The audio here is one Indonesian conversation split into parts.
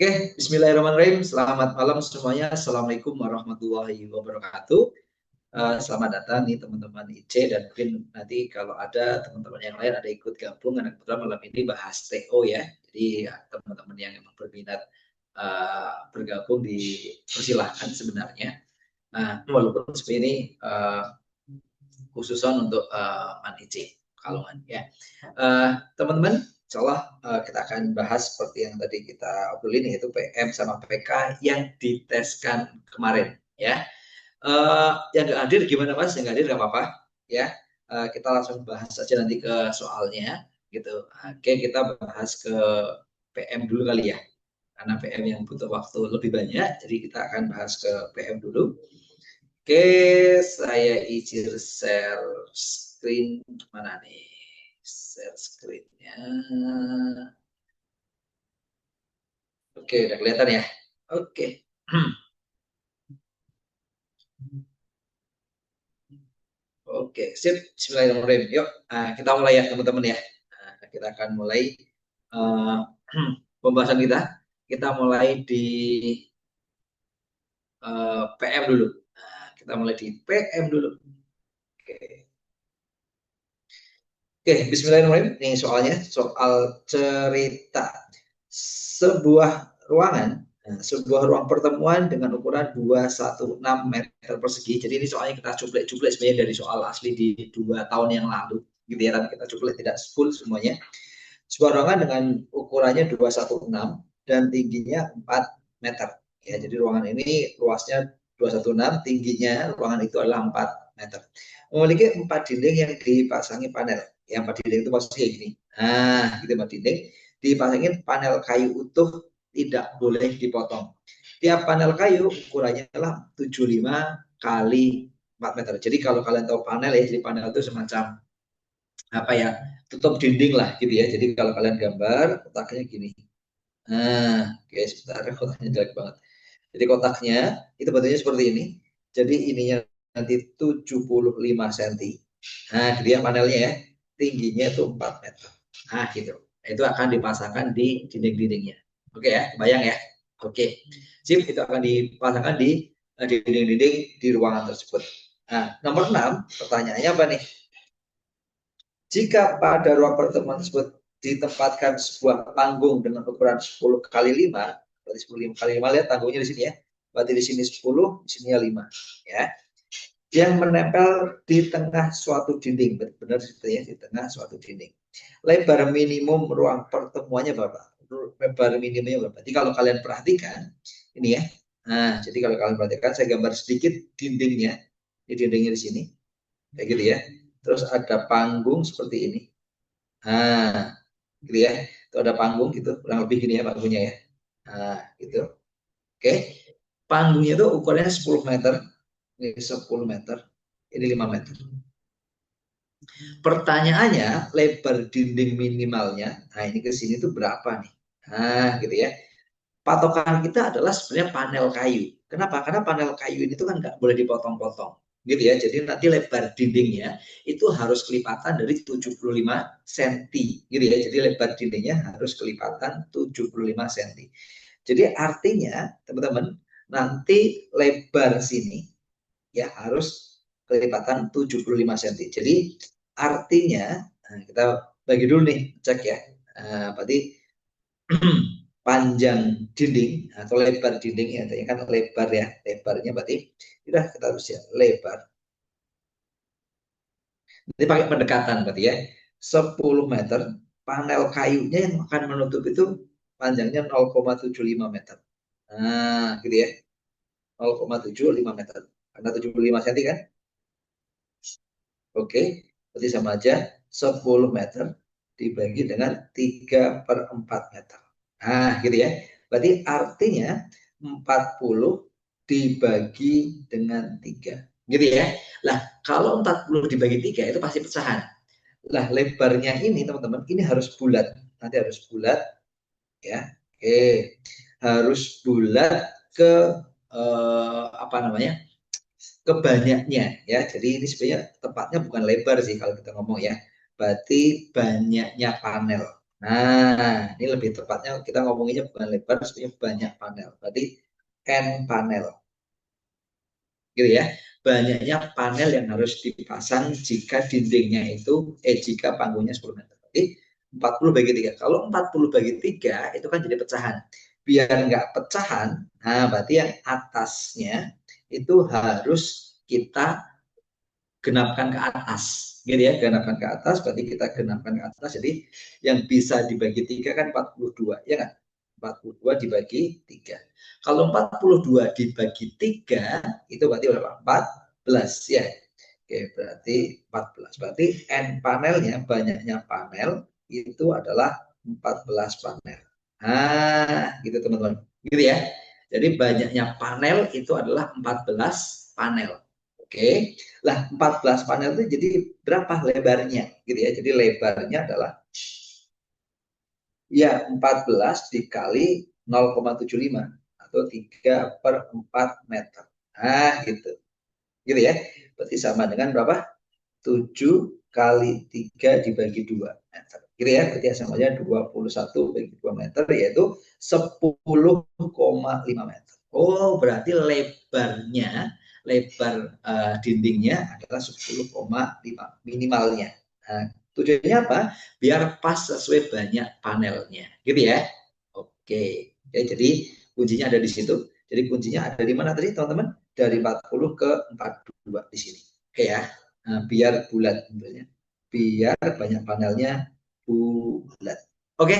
Oke, bismillahirrahmanirrahim. Selamat malam semuanya. Assalamualaikum warahmatullahi wabarakatuh. Selamat datang nih teman-teman IC, dan mungkin nanti kalau ada teman-teman yang lain ada ikut gabung, karena kebetulan malam ini bahas TO ya. Jadi ya, teman-teman yang memang berminat bergabung dipersilahkan sebenarnya. Nah, walaupun seperti ini khususan untuk Man IC Kalongan ya. Teman-teman, insya Allah kita akan bahas seperti yang tadi kita obrolin, yaitu PM sama PK yang diteskan kemarin ya. Yang nggak hadir gimana Mas? Yang nggak hadir nggak apa-apa ya. Kita langsung bahas saja nanti ke soalnya gitu. Oke, kita bahas ke PM dulu kali ya, karena PM yang butuh waktu lebih banyak, jadi kita akan bahas ke PM dulu. Oke, saya izin share screen. Mana nih share screen-nya? Oke, udah kelihatan ya. Oke. Oke, sip. Bismillahirrahmanirrahim. Yuk, kita mulai ya teman-teman ya. Kita akan mulai uh, pembahasan kita. Kita mulai di PM dulu. Kita mulai di PM dulu. Oke. Oke, bismillahirrahmanirrahim. Ini soalnya soal cerita sebuah ruangan, sebuah ruang pertemuan dengan ukuran 216 meter persegi. Jadi ini soalnya kita cuplek-cuplek sebenarnya dari soal asli di 2 tahun yang lalu, gitu ya. Tapi kita cuplek tidak full semuanya. Sebuah ruangan dengan ukurannya 216 dan tingginya 4 meter. Ya, jadi ruangan ini luasnya 216, tingginya ruangan itu adalah 4 meter. Memiliki 4 dinding yang dipasangi panel. Yang 4 dinding itu maksudnya gini. Nah, gitu 4 dinding dipasangin panel kayu utuh, tidak boleh dipotong. Tiap panel kayu ukurannya adalah 75 kali 4 meter. Jadi kalau kalian tahu panel ya, jadi panel itu semacam apa ya, tutup dinding lah gitu ya. Jadi kalau kalian gambar kotaknya gini. Nah, oke, sebentar, kotaknya jelek banget. Jadi kotaknya itu bentuknya seperti ini. Jadi ininya nanti 75 cm. Nah, gitu ya panelnya ya. Tingginya itu 4 meter. Nah, gitu. Itu akan dipasangkan di dinding-dindingnya. Oke ya, bayang ya. Oke. Sip, itu akan dipasangkan di dinding-dinding di ruangan tersebut. Nah, nomor 6, pertanyaannya apa nih? Jika pada ruang pertemuan tersebut ditempatkan sebuah panggung dengan ukuran 10 kali 5, berarti 10 kali 5, lihat tanggungnya di sini ya. Berarti di sini 10, di sini 5 ya. Yang menempel di tengah suatu dinding, benar ya, di tengah suatu dinding. Lebar minimum ruang pertemuannya berapa? Lebar minimumnya berapa? Jadi kalau kalian perhatikan ini ya. Nah, jadi kalau kalian perhatikan, saya gambar sedikit dindingnya. Ini dindingnya di sini. Kayak gitu ya. Terus ada panggung seperti ini. Nah, gitu ya. Itu ada panggung gitu, kurang lebih gini ya panggungnya ya. Nah, gitu. Oke. Panggungnya itu ukurannya 10 meter. Ini 10 meter. Ini 5 meter. Pertanyaannya, lebar dinding minimalnya, nah ini ke sini tuh berapa nih? Nah, gitu ya. Patokan kita adalah sebenarnya panel kayu. Kenapa? Karena panel kayu ini tuh kan nggak boleh dipotong-potong. Gitu ya. Jadi nanti lebar dindingnya itu harus kelipatan dari 75 cm. Gitu ya. Jadi lebar dindingnya harus kelipatan 75 cm. Jadi artinya, teman-teman, nanti lebar sini ya harus kelipatan 75 cm. Jadi artinya, nah kita bagi dulu nih, cek ya. Berarti panjang dinding atau lebar dinding ya, tadi kan lebar ya, lebarnya berarti sudah kita harus ya lebar. Ini pakai pendekatan berarti ya, 10 meter, panel kayunya yang akan menutup itu panjangnya 0,75 meter. Nah, gitu ya, 0,75 meter. Karena 75 cm kan? Oke, berarti sama aja 10 meter dibagi dengan 3 per 4 meter. Nah, gitu ya. Berarti artinya 40 dibagi dengan 3. Gitu ya. Lah, kalau 40 dibagi 3 itu pasti pecahan. Lah, lebarnya ini teman-teman, ini harus bulat. Nanti harus bulat ya. Oke. Harus bulat ke apa namanya? Ke banyaknya ya. Jadi ini sebenarnya tepatnya bukan lebar sih kalau kita ngomong ya. Berarti banyaknya panel. Nah, ini lebih tepatnya kita ngomonginnya bukan lebar, sebenarnya banyak panel. Berarti N panel, gitu ya. Banyaknya panel yang harus dipasang jika dindingnya itu, jika panggungnya 10 meter. Berarti 40 bagi 3. Kalau 40 bagi 3 itu kan jadi pecahan. Biar nggak pecahan, nah berarti yang atasnya itu harus kita genapkan ke atas, gitu ya, genapkan ke atas, berarti kita genapkan ke atas, jadi yang bisa dibagi 3 kan 42, ya kan, 42 dibagi 3. Kalau 42 dibagi 3 itu berarti berapa? 14 ya. Oke, berarti 14. Berarti N panelnya, banyaknya panel itu adalah 14 panel. Nah, gitu teman-teman. Gitu ya. Jadi banyaknya panel itu adalah 14 panel. Oke. Lah 14 panel itu jadi berapa lebarnya gitu ya. Jadi lebarnya adalah ya 14 dikali 0,75 atau 3/4 meter. Nah, gitu. Gitu ya. Berarti sama dengan berapa? 7 kali 3 dibagi 2 meter. Gitu ya. Berarti samanya 21 bagi 2 meter yaitu 10,5 meter. Oh, berarti lebar dindingnya adalah 10,5 minimalnya. Nah, tujuannya apa? Biar pas sesuai banyak panelnya. Gitu ya. Oke. Ya, jadi kuncinya ada di situ. Jadi kuncinya ada di mana tadi teman-teman? Dari 40 ke 42 di sini. Oke ya. Nah, biar bulat tentunya. Biar banyak panelnya bulat. Oke,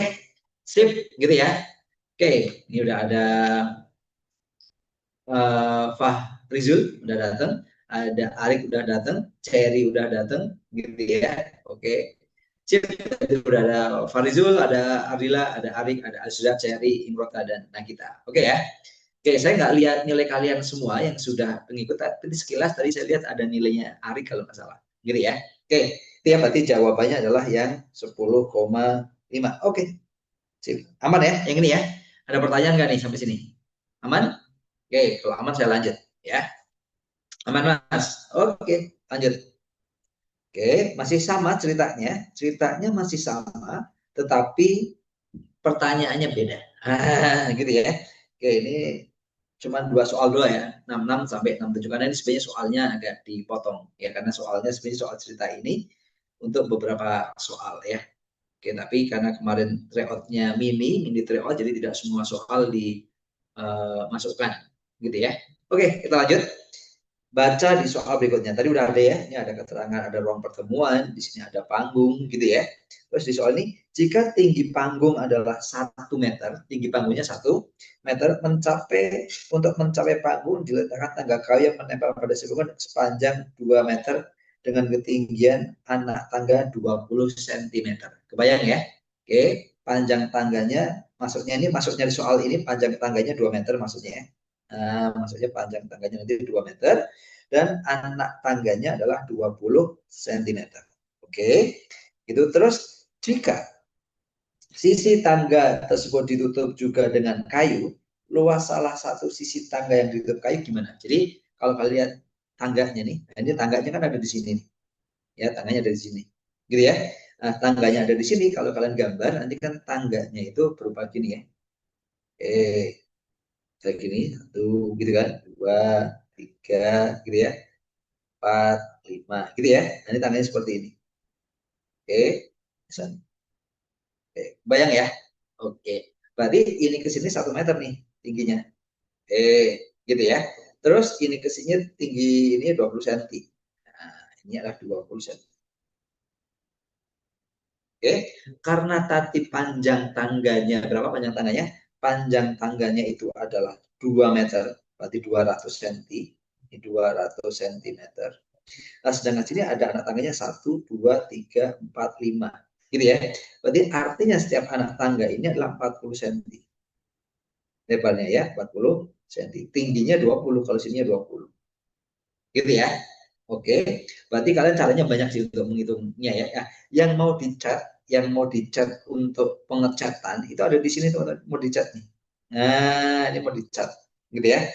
sip gitu ya. Oke, ini udah ada Fahrizul udah datang, ada Arik udah datang, Cherry udah datang, gitu ya. Oke, sip. Udah ada Farizul, ada Ardila, ada Arik, ada Azra, Cherry, Imrota, dan Nagita. Oke ya. Oke, saya nggak lihat nilai kalian semua yang sudah pengikut, tapi sekilas tadi saya lihat ada nilainya Arik kalau nggak salah. Gitu ya. Oke, itu ya berarti jawabannya adalah yang 10,5. Oke, sip. Aman ya yang ini ya? Ada pertanyaan nggak nih sampai sini? Aman? Oke, kalau aman saya lanjut ya. Aman Mas? Oke, lanjut. Oke, masih sama ceritanya. Ceritanya masih sama, tetapi pertanyaannya beda. Gitu ya. Oke, ini cuma 2 soal doang ya, 66 sampai 67, karena ini sebenarnya soalnya agak dipotong ya, karena soalnya sebenarnya soal cerita ini untuk beberapa soal ya. Oke, tapi karena kemarin tryoutnya mini tryout, jadi tidak semua soal dimasukkan gitu ya. Oke, kita lanjut. Baca di soal berikutnya. Tadi udah ada ya, ini ada keterangan, ada ruang pertemuan, di sini ada panggung gitu ya. Terus di soal ini, jika tinggi panggung adalah 1 meter, tinggi panggungnya 1 meter, untuk mencapai panggung diletakkan tangga kayu yang menempel pada sekungan sepanjang 2 meter dengan ketinggian anak tangga 20 cm. Kebayang ya? Oke, panjang tangganya, maksudnya di soal ini panjang tangganya 2 meter maksudnya ya. Nah, maksudnya panjang tangganya nanti 2 meter dan anak tangganya adalah 20 cm. Oke, itu terus jika sisi tangga tersebut ditutup juga dengan kayu, luas salah satu sisi tangga yang ditutup kayu gimana? Jadi kalau kalian lihat tangganya nih, ini tangganya kan ada di sini, ya tangganya ada di sini, gitu ya. Nah, tangganya ada di sini. Kalau kalian gambar, nanti kan tangganya itu berupa gini ya. Kayak gini, satu, gitu kan, dua, tiga, gitu ya. 4, 5 gitu ya. Nanti tangannya seperti ini. Oke. Oke. Bayang ya. Oke. Berarti ini ke sini 1 meter nih tingginya. Gitu ya. Terus ini ke sini tinggi ini 20 cm. Nah, ini adalah 20 cm. Oke. Karena tadi panjang tangganya, berapa panjang tangganya? Panjang tangganya itu adalah 2 meter. Berarti 200 cm. Ini 200 cm. Nah, sedangkan sini ada anak tangganya 1, 2, 3, 4, 5. Gitu ya. Berarti artinya setiap anak tangga ini adalah 40 cm. Lebarnya ya 40 cm. Tingginya 20 kalau sininya 20. Gitu ya. Oke. Berarti kalian caranya banyak sih untuk menghitungnya ya. Yang mau dicat untuk pengecatan itu ada di sini tuh, mau dicat nih. Nah, ini mau dicat gitu ya.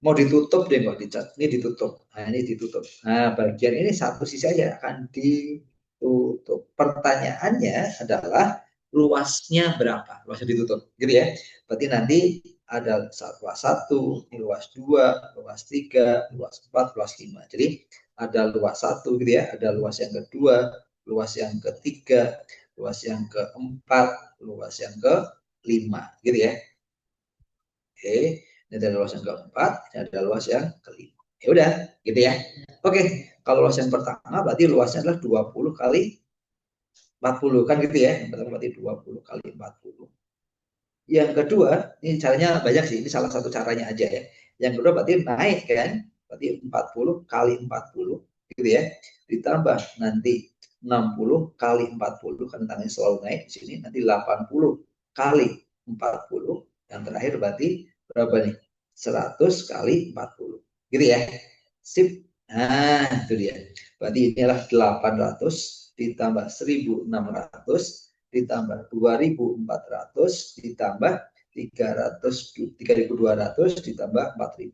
Mau ditutup deh, mau dicat. Ini ditutup. Nah, ini ditutup. Nah, bagian ini satu sisi aja akan ditutup. ditutup. Pertanyaannya adalah luasnya berapa? Luasnya ditutup, gitu ya. Berarti nanti ada luas 1, luas 2, luas 3, luas 4, luas 5. Jadi ada luas 1 gitu ya, ada luas yang kedua, luas yang ketiga, luas yang keempat, luas yang kelima, gitu ya. Oke, ini ada luas yang keempat, ini ada luas yang kelima. Ya udah, gitu ya. Oke, kalau luas yang pertama berarti luasnya adalah 20 kali 40 kan gitu ya. Yang pertama berarti 20 kali 40. Yang kedua, ini caranya banyak sih, ini salah satu caranya aja ya. Yang kedua berarti naik kan, berarti 40 kali 40 gitu ya. Ditambah nanti 60 kali 40 kan tangannya selalu naik di sini, nanti 80 kali 40. Yang terakhir berarti berapa nih? 100 kali 40. Gitu ya. Sip. Nah, itu dia. Berarti ini adalah 800 ditambah 1600 ditambah 2400 ditambah 3200 ditambah 4000.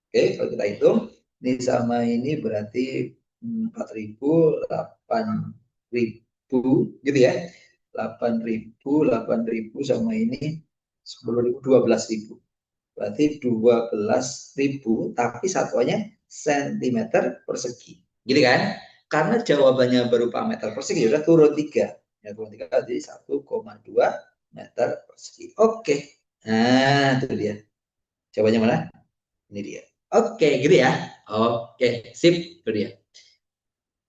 Oke, kalau kita hitung ini sama ini berarti 4000, 8000 gitu ya. 8000 sama ini 10.000, 12.000. Berarti 12.000 tapi satuannya sentimeter persegi. Gitu kan? Karena jawabannya berupa meter persegi, udah turun 3. Ya, turun 3 jadi 1,2 meter persegi. Oke. Nah, itu dia. Jawabannya mana? Ini dia. Oke, gitu ya. Oke, sip. Itu dia.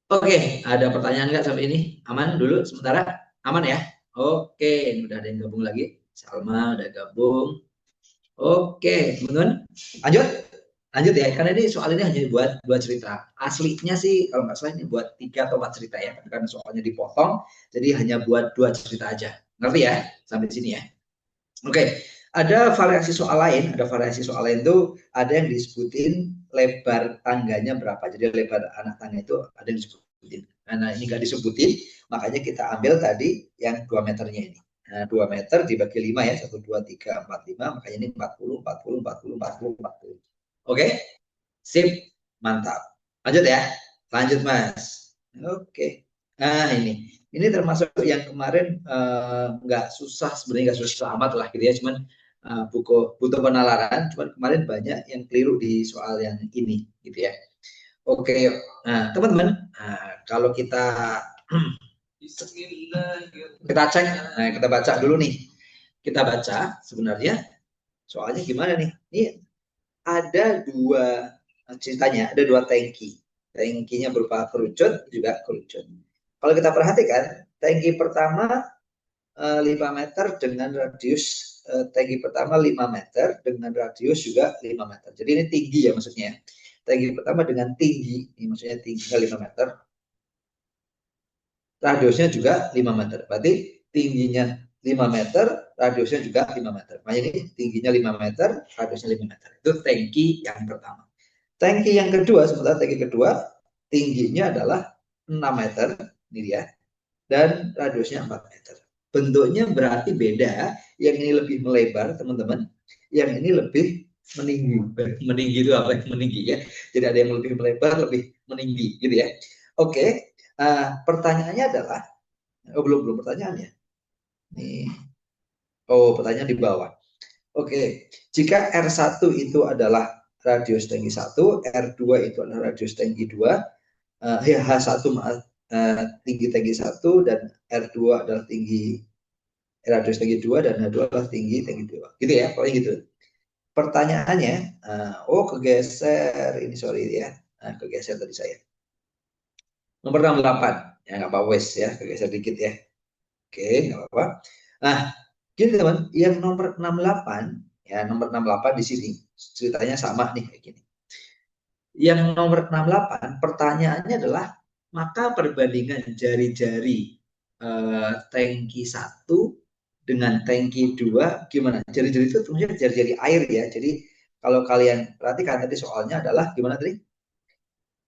Oke, ada pertanyaan nggak sampai ini? Aman dulu sementara? Aman ya? Oke, ini udah ada yang gabung lagi. Salma udah gabung. Oke, teman-teman. Lanjut. Lanjut ya, karena ini soal ini hanya buat 2 cerita. Aslinya sih kalau nggak salah ini buat 3 atau 4 cerita ya, karena soalnya dipotong, jadi hanya buat 2 cerita aja. Ngerti ya? Sampai sini ya. Oke, ada variasi soal lain. Ada variasi soal lain itu ada yang disebutin lebar tangganya berapa. Jadi lebar anak tangga itu ada yang disebutin. Karena ini nggak disebutin, makanya kita ambil tadi yang 2 meternya ini. Nah, 2 meter dibagi 5 ya, 1, 2, 3, 4, 5, makanya ini 40, 40, 40, 40, 40. Oke, sip, mantap. Lanjut ya, lanjut Mas. Oke, nah ini termasuk yang kemarin nggak susah, sebenarnya nggak susah amat lah gitu ya, cuman butuh penalaran, cuman kemarin banyak yang keliru di soal yang ini gitu ya. Oke, nah teman-teman, kalau kita cek, nah kita baca dulu nih, kita baca sebenarnya soalnya gimana nih? Ini ada 2 ceritanya, ada 2 tangki. Tangkinya berupa kerucut, juga kerucut. Kalau kita perhatikan, tangki pertama 5 meter dengan radius tangki pertama 5 meter dengan radius juga 5 meter. Jadi ini tinggi ya maksudnya. Tangki pertama dengan tinggi, ini maksudnya tingginya 5 meter. Radiusnya juga 5 meter. Berarti tingginya 5 meter, radiusnya juga 5 meter. Makanya ini tingginya 5 meter, radiusnya 5 meter. Itu tangki yang pertama. Tangki yang kedua, sementara tangki kedua tingginya adalah 6 meter, ini dia, dan radiusnya 4 meter. Bentuknya berarti beda, yang ini lebih melebar, teman-teman, yang ini lebih meninggi. Meninggi itu apa? Meninggi ya. Jadi ada yang lebih melebar, lebih meninggi, gitu ya. Oke, pertanyaannya adalah, belum pertanyaannya. Nih, pertanyaan di bawah. Oke, jika R1 itu adalah radius tangki 1, R2 itu adalah radius tangki 2, H1 tinggi tangki 1 dan R2 adalah tinggi radius tangki 2 dan H2 adalah tinggi tangki 2. Gitu ya, pokoknya gitu. Pertanyaannya, kegeser ini sorry ya. Kegeser tadi saya. Nomor 68. Ya nggak apa-apa wes ya, kegeser dikit ya. Oke, nggak apa-apa. Nah, gini teman, yang nomor 68 ya, nomor 68 di sini ceritanya sama nih kayak gini. Yang nomor 68 pertanyaannya adalah maka perbandingan jari-jari tangki 1 dengan tangki 2 gimana? Jari-jari itu maksudnya jari-jari air ya. Jadi kalau kalian perhatikan tadi soalnya adalah gimana tadi?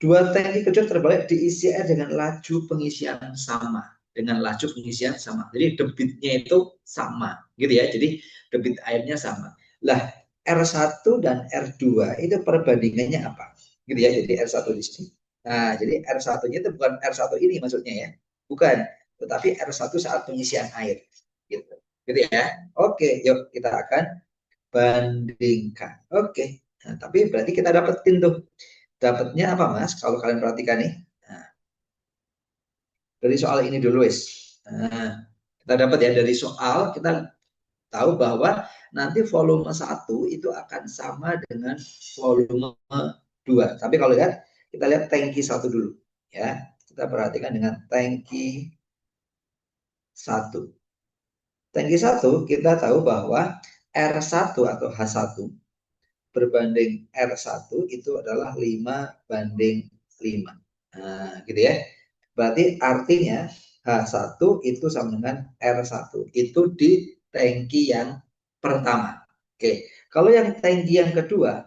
2 tangki kecil terbalik diisi air dengan laju pengisian sama. Dengan laju pengisian sama. Jadi debitnya itu sama gitu ya. Jadi debit airnya sama. Lah R1 dan R2 itu perbandingannya apa? Gitu ya. Jadi R1 di sini. Nah, jadi R1-nya itu bukan R1 ini maksudnya ya. bukan, tetapi R1 saat pengisian air. Gitu. Gitu ya. Oke, yuk kita akan bandingkan. Oke. Nah, tapi berarti kita dapetin tuh. Dapatnya apa, Mas? Kalau kalian perhatikan nih. Nah, dari soal ini dulu, wis. Nah, kita dapat ya dari soal kita tahu bahwa nanti volume 1 itu akan sama dengan volume 2. Tapi kalau lihat, kita lihat tangki 1 dulu. Ya, kita perhatikan dengan tangki 1. Tangki 1 kita tahu bahwa R1 atau H1 berbanding R1 itu adalah 5:5. Nah, gitu ya. Berarti artinya H1 itu sama dengan R1. Itu di tangki yang pertama. Oke, kalau yang tangki yang kedua,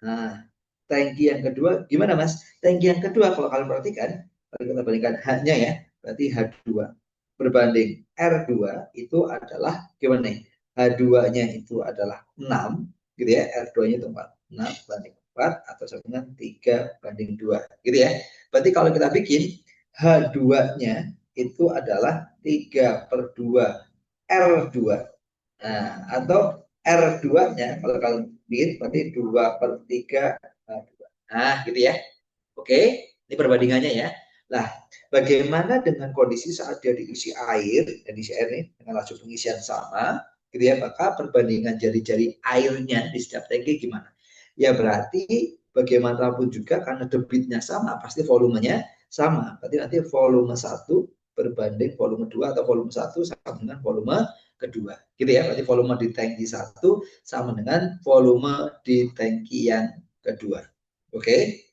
nah, tangki yang kedua gimana, Mas? Tangki yang kedua kalau kalian perhatikan, kalau kita bandingkan H-nya ya, berarti H2 berbanding R2 itu adalah gimana nih? H2-nya itu adalah 6, gitu ya. R2-nya itu 4. 6 banding 4 atau sama dengan 3:2, gitu ya. Berarti kalau kita bikin H2-nya itu adalah 3/2 R2. Nah, atau R2-nya kalau kalian bikin berarti 2/3 H2. Nah, gitu ya. Oke, ini perbandingannya ya. Nah, bagaimana dengan kondisi saat dia diisi air, dan diisi air ini dengan laju pengisian sama, gitu ya, maka perbandingan jari-jari airnya di setiap tangki gimana? Ya berarti bagaimanapun juga karena debitnya sama, pasti volumenya sama. Berarti nanti volume 1 berbanding volume 2 atau volume 1 sama dengan volume kedua. Gitu ya, berarti volume di tangki 1 sama dengan volume di tangki yang kedua. Oke?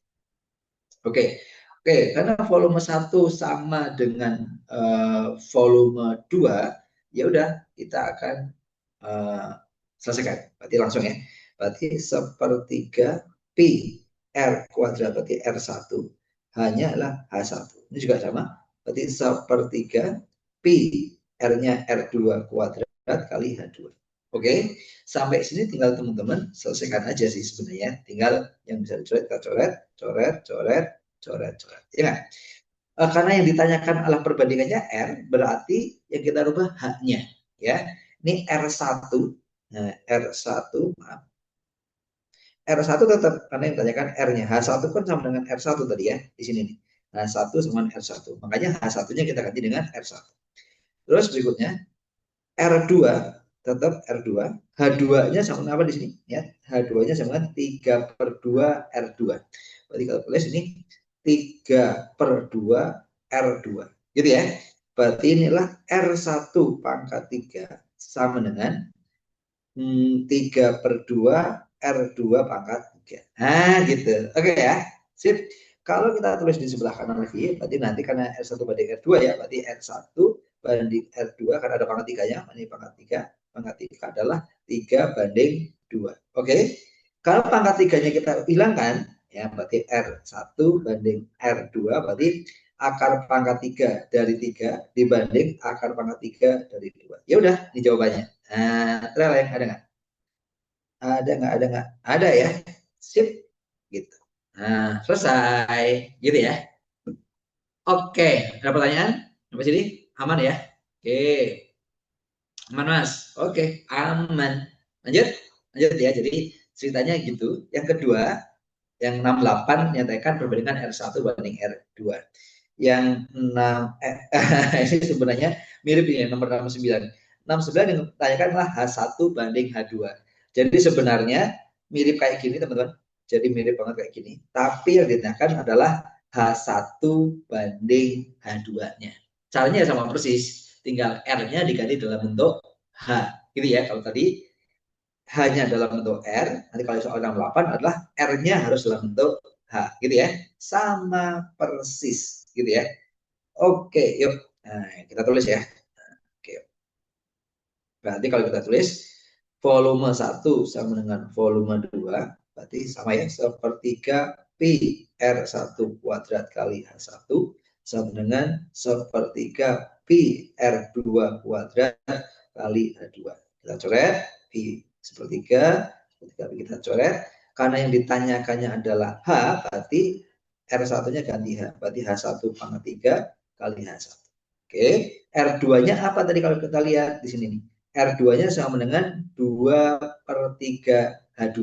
Oke, oke, karena volume 1 sama dengan volume 2, ya udah kita akan uh, selesaikan. Berarti langsung ya. Berarti sepertiga pi R kuadrat berarti R1 hanyalah H1. Ini juga sama. Berarti sepertiga pi R-nya R2 kuadrat kali H2. Oke, sampai sini tinggal teman-teman selesaikan aja sih sebenarnya. Tinggal yang bisa dicoret, kita coret, coret, coret, coret, coret. Ya, karena yang ditanyakan adalah perbandingannya R, berarti yang kita rubah H-nya. Ya, ini R1. Nah, R1, maaf. R1 tetap, karena yang ditanyakan R-nya. H1 kan sama dengan R1 tadi ya, di sini nih. H1 sama dengan R1. Makanya H1-nya kita ganti dengan R1. Terus berikutnya, R2 tetap R2, H2-nya sama dengan apa di sini? Ya, H2-nya sama dengan 3/2 R2. Berarti kalau tulis ini 3/2 R2. Gitu ya. Berarti inilah R1 pangkat 3 sama dengan 3/2 R2 pangkat 3. Nah, gitu. Oke ya. Sip. Kalau kita tulis di sebelah kanan lagi, berarti nanti karena R1 banding R2 ya, berarti R1 banding R2 karena ada pangkat 3-nya, ini pangkat 3. Pangkat 3 adalah 3/2. Oke. Kalau pangkat 3-nya kita hilangkan, ya berarti R1 banding R2, berarti akar pangkat 3 dari 3 dibanding akar pangkat 3 dari 2. Ya udah, ini jawabannya. Nah, yang ada nggak? Ada nggak? Ada nggak? Ada ya. Sip. Gitu. Nah, selesai. Gitu ya. Oke, ada pertanyaan? Sampai sini? Aman ya? Oke. Aman, Mas. Oke, aman. Lanjut? Lanjut ya. Jadi ceritanya gitu. Yang kedua, yang 68 nyatakan perbandingan R1 banding R2. Yang 6 ini sebenarnya mirip ini nomor 69. 69 yang ditanyakan adalah H1 banding H2. Jadi sebenarnya mirip kayak gini teman-teman. Jadi mirip banget kayak gini. Tapi yang ditanyakan adalah H1 banding H2-nya. Caranya sama persis. Tinggal R-nya diganti dalam bentuk H. Gitu ya. Kalau tadi hanya dalam bentuk R, nanti kalau soal 68 adalah R-nya harus dalam bentuk H, gitu ya. Sama persis, gitu ya. Oke, yuk. Nah, kita tulis ya. Oke. Berarti kalau kita tulis volume 1 sama dengan volume 2, berarti sama ya, sepertiga pi R1 kuadrat kali H1 sama dengan sepertiga pi R2 kuadrat kali H2. Kita coret pi sepertiga, kita coret. Karena yang ditanyakannya adalah H, berarti R1-nya ganti H. Berarti H1 pangkat 3 kali H1. Oke, R2-nya apa tadi kalau kita lihat di sini nih? R2-nya sama dengan 2 per 3 H2.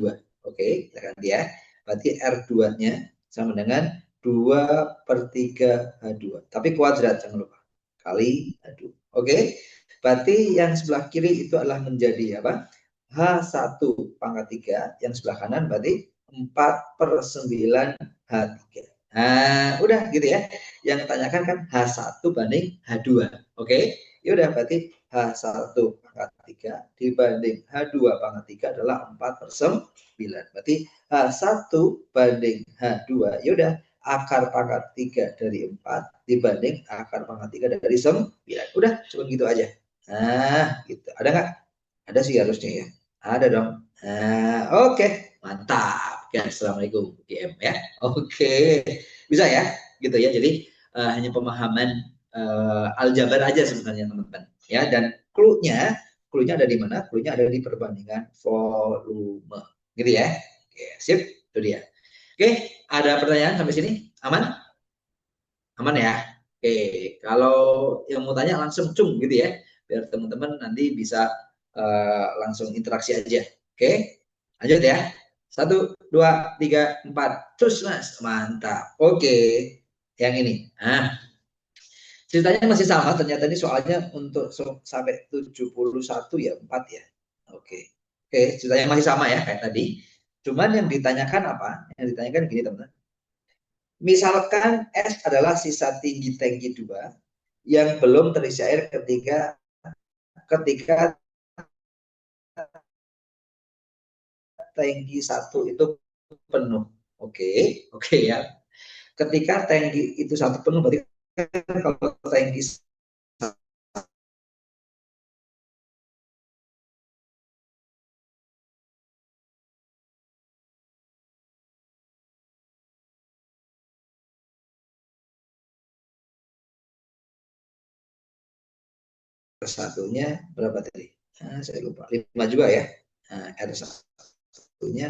Oke, kita ganti ya. Berarti R2-nya sama dengan 2 per 3 H2. Tapi kuadrat, jangan lupa. Kali H2. Oke, berarti yang sebelah kiri itu adalah menjadi apa? H1 pangkat 3. Yang sebelah kanan berarti 4 per 9 H3. Nah, udah gitu ya. Yang ditanyakan kan H1 banding H2. Oke, ya udah berarti H1 pangkat 3 dibanding H2 pangkat 3 adalah 4 per 9. Berarti H1 banding H2, ya udah akar pangkat 3 dari 4 dibanding akar pangkat 3 dari 9. Udah, cuma gitu aja. Nah, gitu. Ada nggak? Ada sih harusnya ya. Ada dong. Nah, oke. Mantap. Ya, assalamualaikum GM ya. Oke. Bisa ya? Gitu ya. Jadi hanya pemahaman aljabar aja sebenarnya teman-teman. Ya, dan clue-nya ada di mana? Clue-nya ada di perbandingan volume. Gitu ya. Oke, sip. Itu dia. Oke, ada pertanyaan sampai sini? Aman? Aman ya? Oke, kalau yang mau tanya langsung cung gitu ya. Biar teman-teman nanti bisa langsung interaksi aja. Oke, lanjut ya. 1, 2, 3, 4. Terus mas, mantap. Oke, yang ini. Nah, ceritanya masih sama. Ternyata ini soalnya untuk sampai 71 ya, 4 ya. Oke, oke, ceritanya masih sama ya kayak tadi. Cuman yang ditanyakan apa? Yang ditanyakan gini teman-teman. Misalkan S adalah sisa tinggi tangki 2 yang belum terisi air ketika ketika tangki 1 itu penuh. Oke, oke ya. Ketika tangki itu satu penuh, berarti kan kalau tangki satunya berapa tadi? Nah, saya lupa. 5 juga ya. Nah, R satunya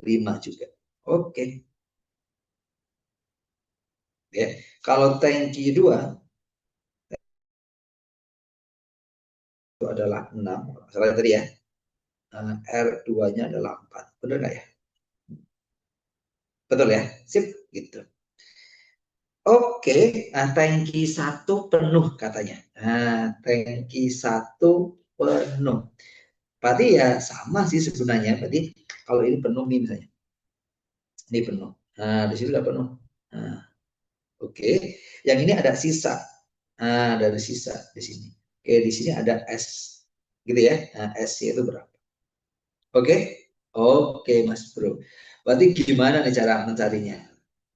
5 juga. Oke. Ya. Kalau tangki 2 itu adalah 6, salah tadi ya. R2-nya adalah 4. Benar nggak ya? Betul ya? Sip, gitu. Oke, nah, tangki 1 penuh katanya. Nah, tangki 1 penuh. Berarti ya sama sih sebenarnya. Berarti kalau ini penuh nih misalnya. Ini penuh. Nah, di sini udah penuh. Nah, oke. Yang ini ada sisa. Nah, ada sisa di sini. Oke, di sini ada S. Gitu ya. Nah, S-nya itu berapa? Oke. Oke, Mas Bro. Berarti gimana nih cara mencarinya?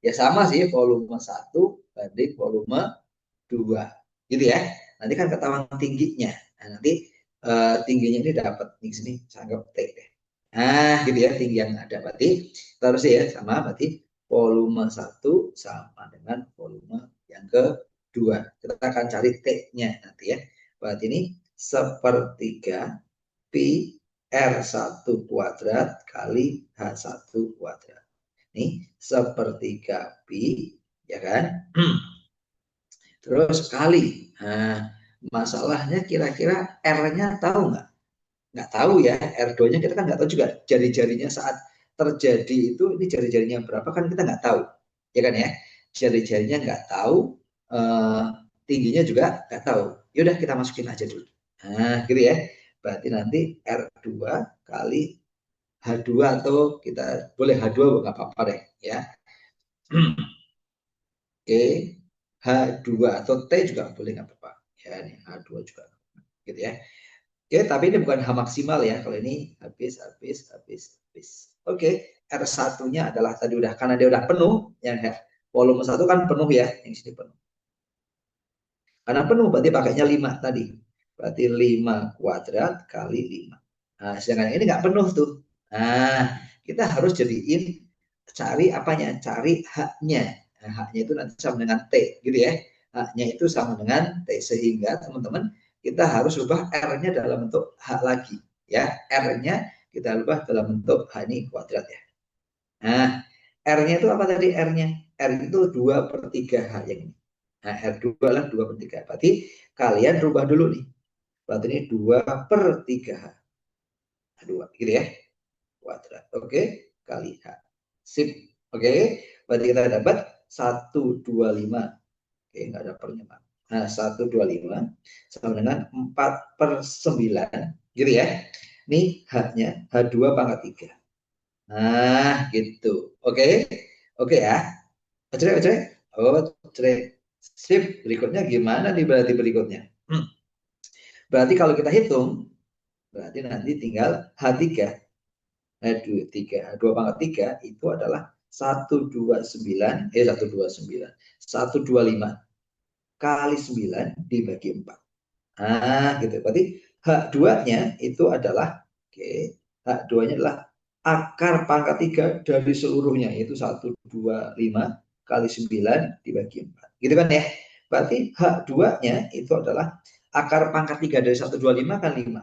Ya sama sih, volume 1 banding volume 2 gitu ya. Nanti kan ketahuan tingginya. Nah, nanti tingginya ini dapat di sini saya anggap T deh. Nah, gitu ya, tinggi yang ada berarti terus ya sama berarti volume 1 sama dengan volume yang kedua. Kita akan cari T-nya nanti ya. Berarti ini sepertiga pi R1 kuadrat kali H1 kuadrat. Ini sepertiga pi, ya kan? Terus kali. Nah, masalahnya kira-kira R-nya tahu nggak? Nggak tahu ya. R2-nya kita kan nggak tahu juga. Jari-jarinya saat terjadi itu, ini jari-jarinya berapa kan kita nggak tahu. Ya kan ya? Jari-jarinya nggak tahu. Eh, tingginya juga nggak tahu. Yaudah kita masukin aja dulu. Nah, gitu ya. Berarti nanti R2 kali H2 atau kita boleh H2 nggak apa-apa deh ya. Oke, H2 atau T juga boleh nggak apa-apa. Ya, ini H2 juga gitu ya. Oke, tapi ini bukan H maksimal ya. Kalau ini habis. Oke, R1-nya adalah tadi udah karena dia udah penuh yang volume 1 kan penuh ya, yang sini penuh. Karena penuh berarti pakainya 5 tadi. Berarti 5 kuadrat kali 5. Nah, sedangkan ini nggak penuh tuh. Nah, kita harus jadiin cari apanya? Cari H-nya. Nah, H-nya itu nanti sama dengan T gitu ya. H-nya itu sama dengan T sehingga teman-teman kita harus rubah R-nya dalam bentuk H lagi ya. R-nya kita rubah dalam bentuk H ini kuadrat ya. Nah, R-nya itu apa tadi R-nya? R itu 2/3 H yang ini. Nah, R2 lah 2/3. Berarti kalian rubah dulu nih. Berarti ini 2/3 H. 2, gitu ya. Kuadrat. Oke, kali H. Sip. Oke, berarti kita dapat 125. Oke, nggak ada pernya, Pak. Nah, 125 sama dengan 4/9. Gitu ya. Ini H-nya, H2/3. Nah, gitu. Oke. Oke ya. Oke, oke. Oh, oke. Sip. Berikutnya gimana nih berarti berikutnya? Berarti kalau kita hitung, berarti nanti tinggal H3. H2/3 itu adalah 129, 125 kali 9 dibagi 4. Nah, gitu. Berarti H2-nya itu adalah, oke, H2-nya adalah akar pangkat 3 dari seluruhnya, yaitu 125 kali 9 dibagi 4. Gitu kan ya? Berarti H2-nya itu adalah akar pangkat 3 dari 125 kan 5.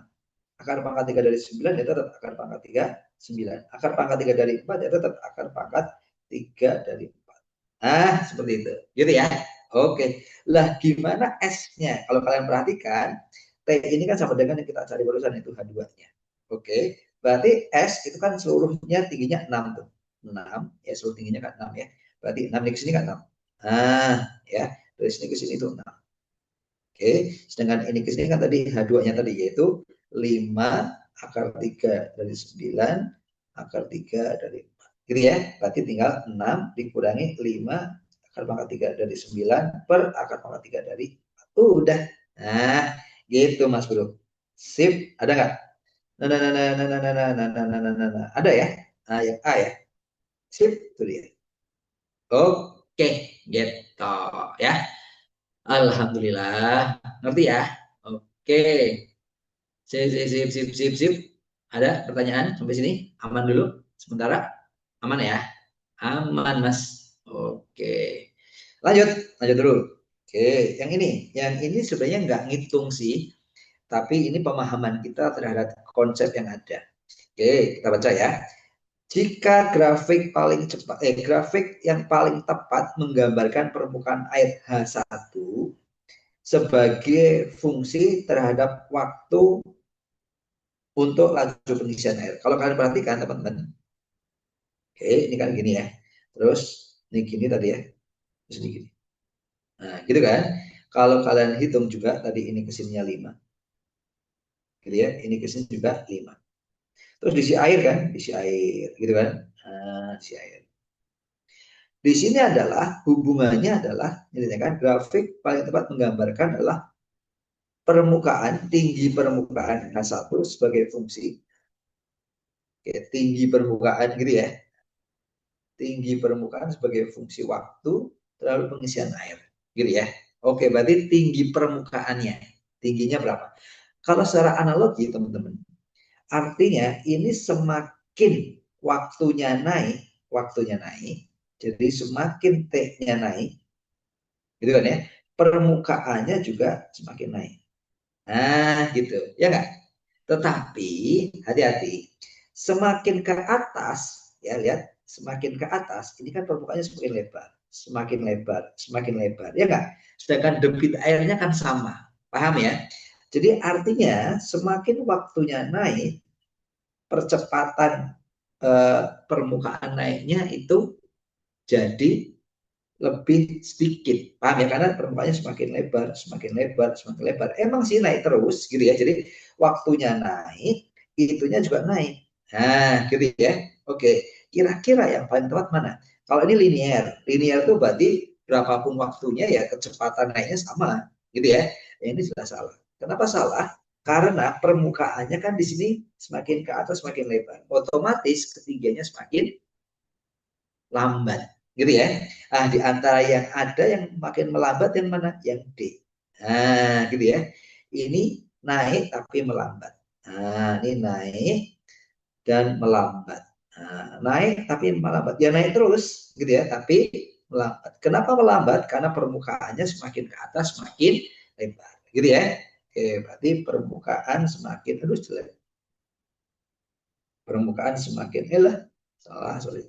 Akar pangkat 3 dari 9 itu tetap akar pangkat 3, 9. Akar pangkat 3 dari 4 itu tetap akar pangkat 3 dari 4. Nah, seperti itu. Gitu ya. Oke. Lah, gimana S-nya? Kalau kalian perhatikan, T ini kan sama dengan yang kita cari barusan, itu H2-nya. Oke. Berarti S itu kan seluruhnya tingginya 6 tuh. 6, ya seluruh tingginya kan 6 ya. Berarti 6 di sini kan 6. Nah, ya. Dari sini ke sini itu 6. Oke, sedangkan ini ke sini kan tadi H2-nya tadi yaitu 5 akar 3 dari 9 akar 3 dari 4. Gitu ya. Berarti tinggal 6 dikurangi 5 akar pangkat 3 dari 9 per akar pangkat 3 dari 4. Udah. Nah, gitu Mas Bro. Sip, ada nggak? Nah. Ada ya? Nah, yang A ya. Sip, itu dia. Oke, gitu ya. Alhamdulillah. Ngerti ya? Oke. Sip, sip, sip, sip, sip, sip. Ada pertanyaan sampai sini? Aman dulu sementara? Aman ya? Aman, Mas. Oke. Lanjut, lanjut dulu. Oke, yang ini sebenarnya nggak ngitung sih, tapi ini pemahaman kita terhadap konsep yang ada. Oke, kita baca ya. Jika grafik yang paling tepat menggambarkan permukaan air H1 sebagai fungsi terhadap waktu untuk laju pengisian air. Kalau kalian perhatikan teman-teman, oke, ini kan gini ya. Terus ini gini tadi ya, terus ini gini. Nah, gitu kan. Kalau kalian hitung juga tadi ini kesininya 5. Gitu ya, ini kesini juga 5. Terus diisi air kan, diisi air, gitu kan. Nah, diisi air. Di sini adalah hubungannya adalah, ini kan grafik paling tepat menggambarkan adalah tinggi permukaan H1 sebagai fungsi, oke, tinggi permukaan gitu ya, tinggi permukaan sebagai fungsi waktu terhadap pengisian air, gitu ya. Oke, berarti tinggi permukaannya, tingginya berapa? Kalau secara analogi teman-teman, artinya ini semakin waktunya naik, jadi semakin T-nya naik, gitu kan ya, permukaannya juga semakin naik. Nah, gitu, ya nggak? Tetapi hati-hati, semakin ke atas, ya lihat, semakin ke atas, ini kan permukaannya semakin lebar, semakin lebar, semakin lebar, ya nggak? Sedangkan debit airnya kan sama, paham ya? Jadi artinya semakin waktunya naik, percepatan permukaan naiknya itu jadi lebih sedikit, paham ya? Karena permukaannya semakin lebar, semakin lebar, semakin lebar. Emang sih naik terus gitu ya. Jadi waktunya naik, itunya juga naik. Nah, gitu ya. Oke, kira-kira yang paling tepat mana? Kalau ini linear, linear itu berarti berapapun waktunya ya kecepatan naiknya sama, gitu ya. Ini sudah salah. Kenapa salah? Karena permukaannya kan di sini semakin ke atas semakin lebar. Otomatis ketinggiannya semakin lambat, gitu ya. Ah, di antara yang ada yang makin melambat yang mana? Yang D. Nah, gitu ya. Ini naik tapi melambat. Nah, ini naik dan melambat. Nah, naik tapi melambat. Ya naik terus, gitu ya, tapi melambat. Kenapa melambat? Karena permukaannya semakin ke atas semakin lebar, gitu ya. Oke, berarti permukaan semakin, aduh jelek. Permukaan semakin, salah, sorry.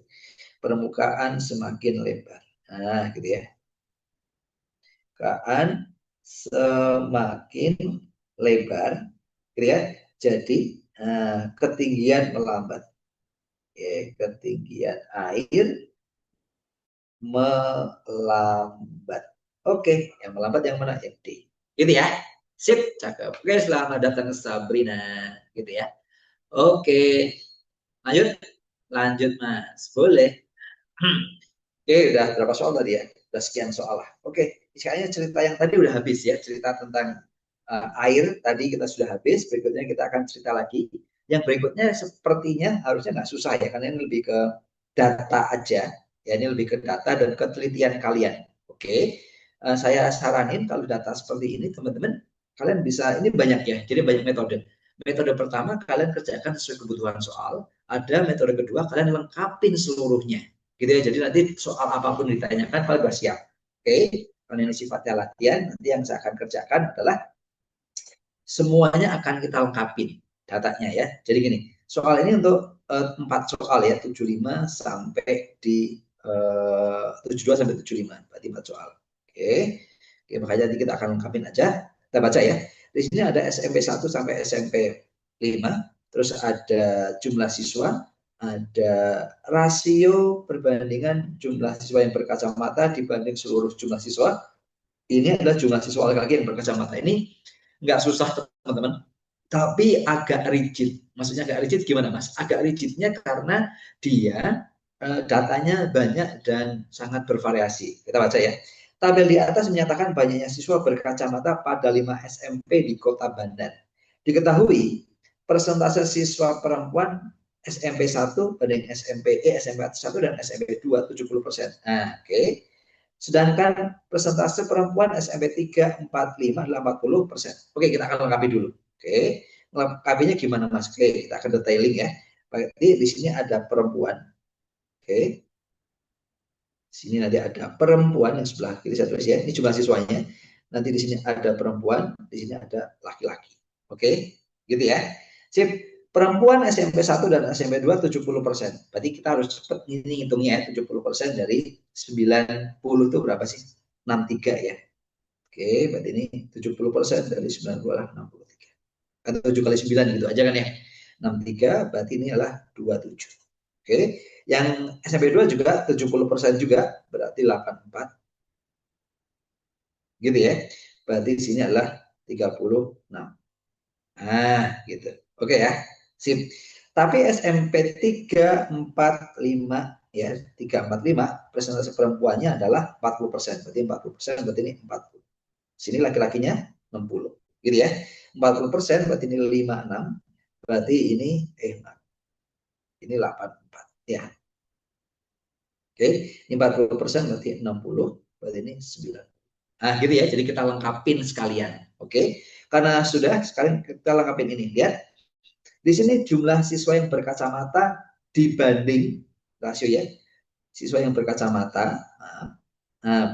permukaan semakin lebar. Nah, gitu ya. Permukaan semakin lebar, gitu ya. Jadi ketinggian melambat. Oke, ketinggian air melambat. Oke, yang melambat yang mana? Yang D. Gitu ya. Sip, cakep. Oke, selamat datang Sabrina. Gitu ya. Oke, lanjut. Lanjut, Mas. Boleh. Oke, udah berapa soal tadi ya? Udah sekian soal lah. Oke, kayaknya cerita yang tadi udah habis ya. Cerita tentang air tadi kita sudah habis. Berikutnya kita akan cerita lagi. Yang berikutnya sepertinya harusnya nggak susah ya, karena ini lebih ke data aja. Ya, ini lebih ke data dan ketelitian kalian. Oke, saya saranin kalau data seperti ini, teman-teman, kalian bisa, ini banyak ya, jadi banyak metode. Metode pertama, kalian kerjakan sesuai kebutuhan soal. Ada metode kedua, kalian lengkapin seluruhnya gitu ya. Jadi nanti soal apapun ditanyakan kalian sudah siap. Oke, karena ini sifatnya latihan, nanti yang saya akan kerjakan adalah semuanya akan kita lengkapin datanya ya. Jadi gini, soal ini untuk 4 soal ya, 75 sampai di 72 sampai 75, berarti 4 soal. Oke. Oke, makanya nanti kita akan lengkapin aja. Kita baca ya. Di sini ada SMP 1 sampai SMP 5, terus ada jumlah siswa, ada rasio perbandingan jumlah siswa yang berkacamata dibanding seluruh jumlah siswa. Ini adalah jumlah siswa laki-laki yang berkacamata. Ini nggak susah teman-teman, tapi agak rigid. Maksudnya agak rigid gimana Mas? Agak rigidnya karena dia datanya banyak dan sangat bervariasi. Kita baca ya. Tabel di atas menyatakan banyaknya siswa berkacamata pada 5 SMP di Kota Bandar. Diketahui persentase siswa perempuan SMP 1 banding SMP SMP 1 dan SMP 2 70%. Nah, oke. Sedangkan persentase perempuan SMP 3, 4, 5 adalah 40%. Oke, kita akan lengkapi dulu. Oke, lengkapinya gimana Mas? Oke, kita akan detailing ya. Berarti di sini ada perempuan. Oke, di sini nanti ada perempuan yang sebelah kiri saya tulis ya. Ini jumlah siswanya. Nanti di sini ada perempuan, di sini ada laki-laki. Oke, gitu ya. Sip. Perempuan SMP 1 dan SMP 2 70%. Berarti kita harus cepat ini hitungnya ya. 70% dari 90 itu berapa sih? 63 ya. Oke, berarti ini 70% dari 92 lah 63. Atau 7 kali 9 gitu aja kan ya. 63 berarti ini adalah 27. Oke, yang SMP 2 juga 70% juga berarti 84. Gitu ya. Berarti di sini adalah 36. Nah, gitu. Oke ya. Sip. Tapi SMP 3, 4, 5 ya, 3, 4, 5 persentase perempuannya adalah 40%. Berarti 40% berarti ini 40. Sini laki-lakinya 60. Gitu ya. 40% berarti ini 56. Berarti ini ini 84 ya. Oke, ini 40% berarti 60, berarti ini 9. Nah, gitu ya. Jadi kita lengkapin sekalian. Oke. Karena sudah, sekalian kita lengkapin ini. Lihat. Di sini jumlah siswa yang berkacamata dibanding rasio ya. Siswa yang berkacamata,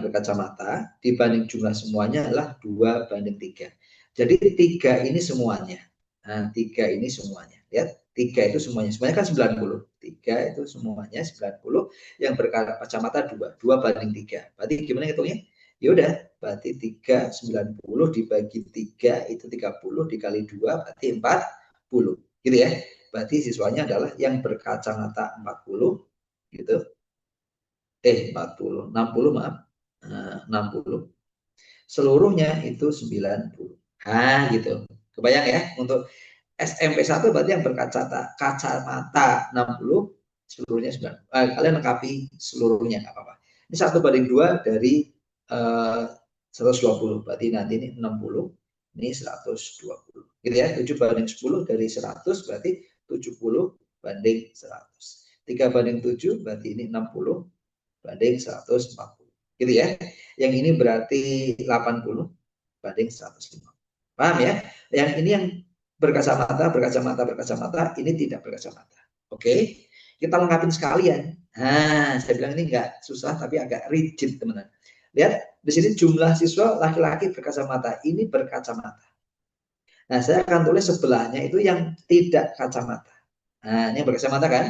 berkacamata dibanding jumlah semuanya adalah 2:3. Jadi 3 ini semuanya. Nah, 3 ini semuanya. Lihat, 3 itu semuanya. Semuanya kan 90. 3 itu semuanya 90. Yang berkacamata 2. 2:3. Berarti gimana hitungnya? Ya udah, berarti 3, 90 dibagi 3 itu 30 dikali 2 berarti 40. Gitu ya. Berarti siswanya adalah yang berkacamata 40 gitu. 40, 60 maaf. 60. Seluruhnya itu 90. Gitu. Kebayang ya, untuk SMP 1 berarti yang berkacamata 60, seluruhnya 90. Kalian lengkapi seluruhnya nggak apa-apa. Ini 1:2 dari 120. Berarti nanti ini 60, ini 120. Gitu ya, 7:10 dari 100 berarti 70:100. 3:7 berarti ini 60 banding 140. Gitu ya. Yang ini berarti 80 banding 150. Paham ya? Yang ini yang berkacamata, ini tidak berkacamata. Oke? Kita lengkapin sekalian. Nah, saya bilang ini enggak susah tapi agak rigid, teman-teman. Lihat, di sini jumlah siswa laki-laki berkacamata, ini berkacamata. Nah, saya akan tulis sebelahnya itu yang tidak kacamata. Nah, ini yang berkacamata kan?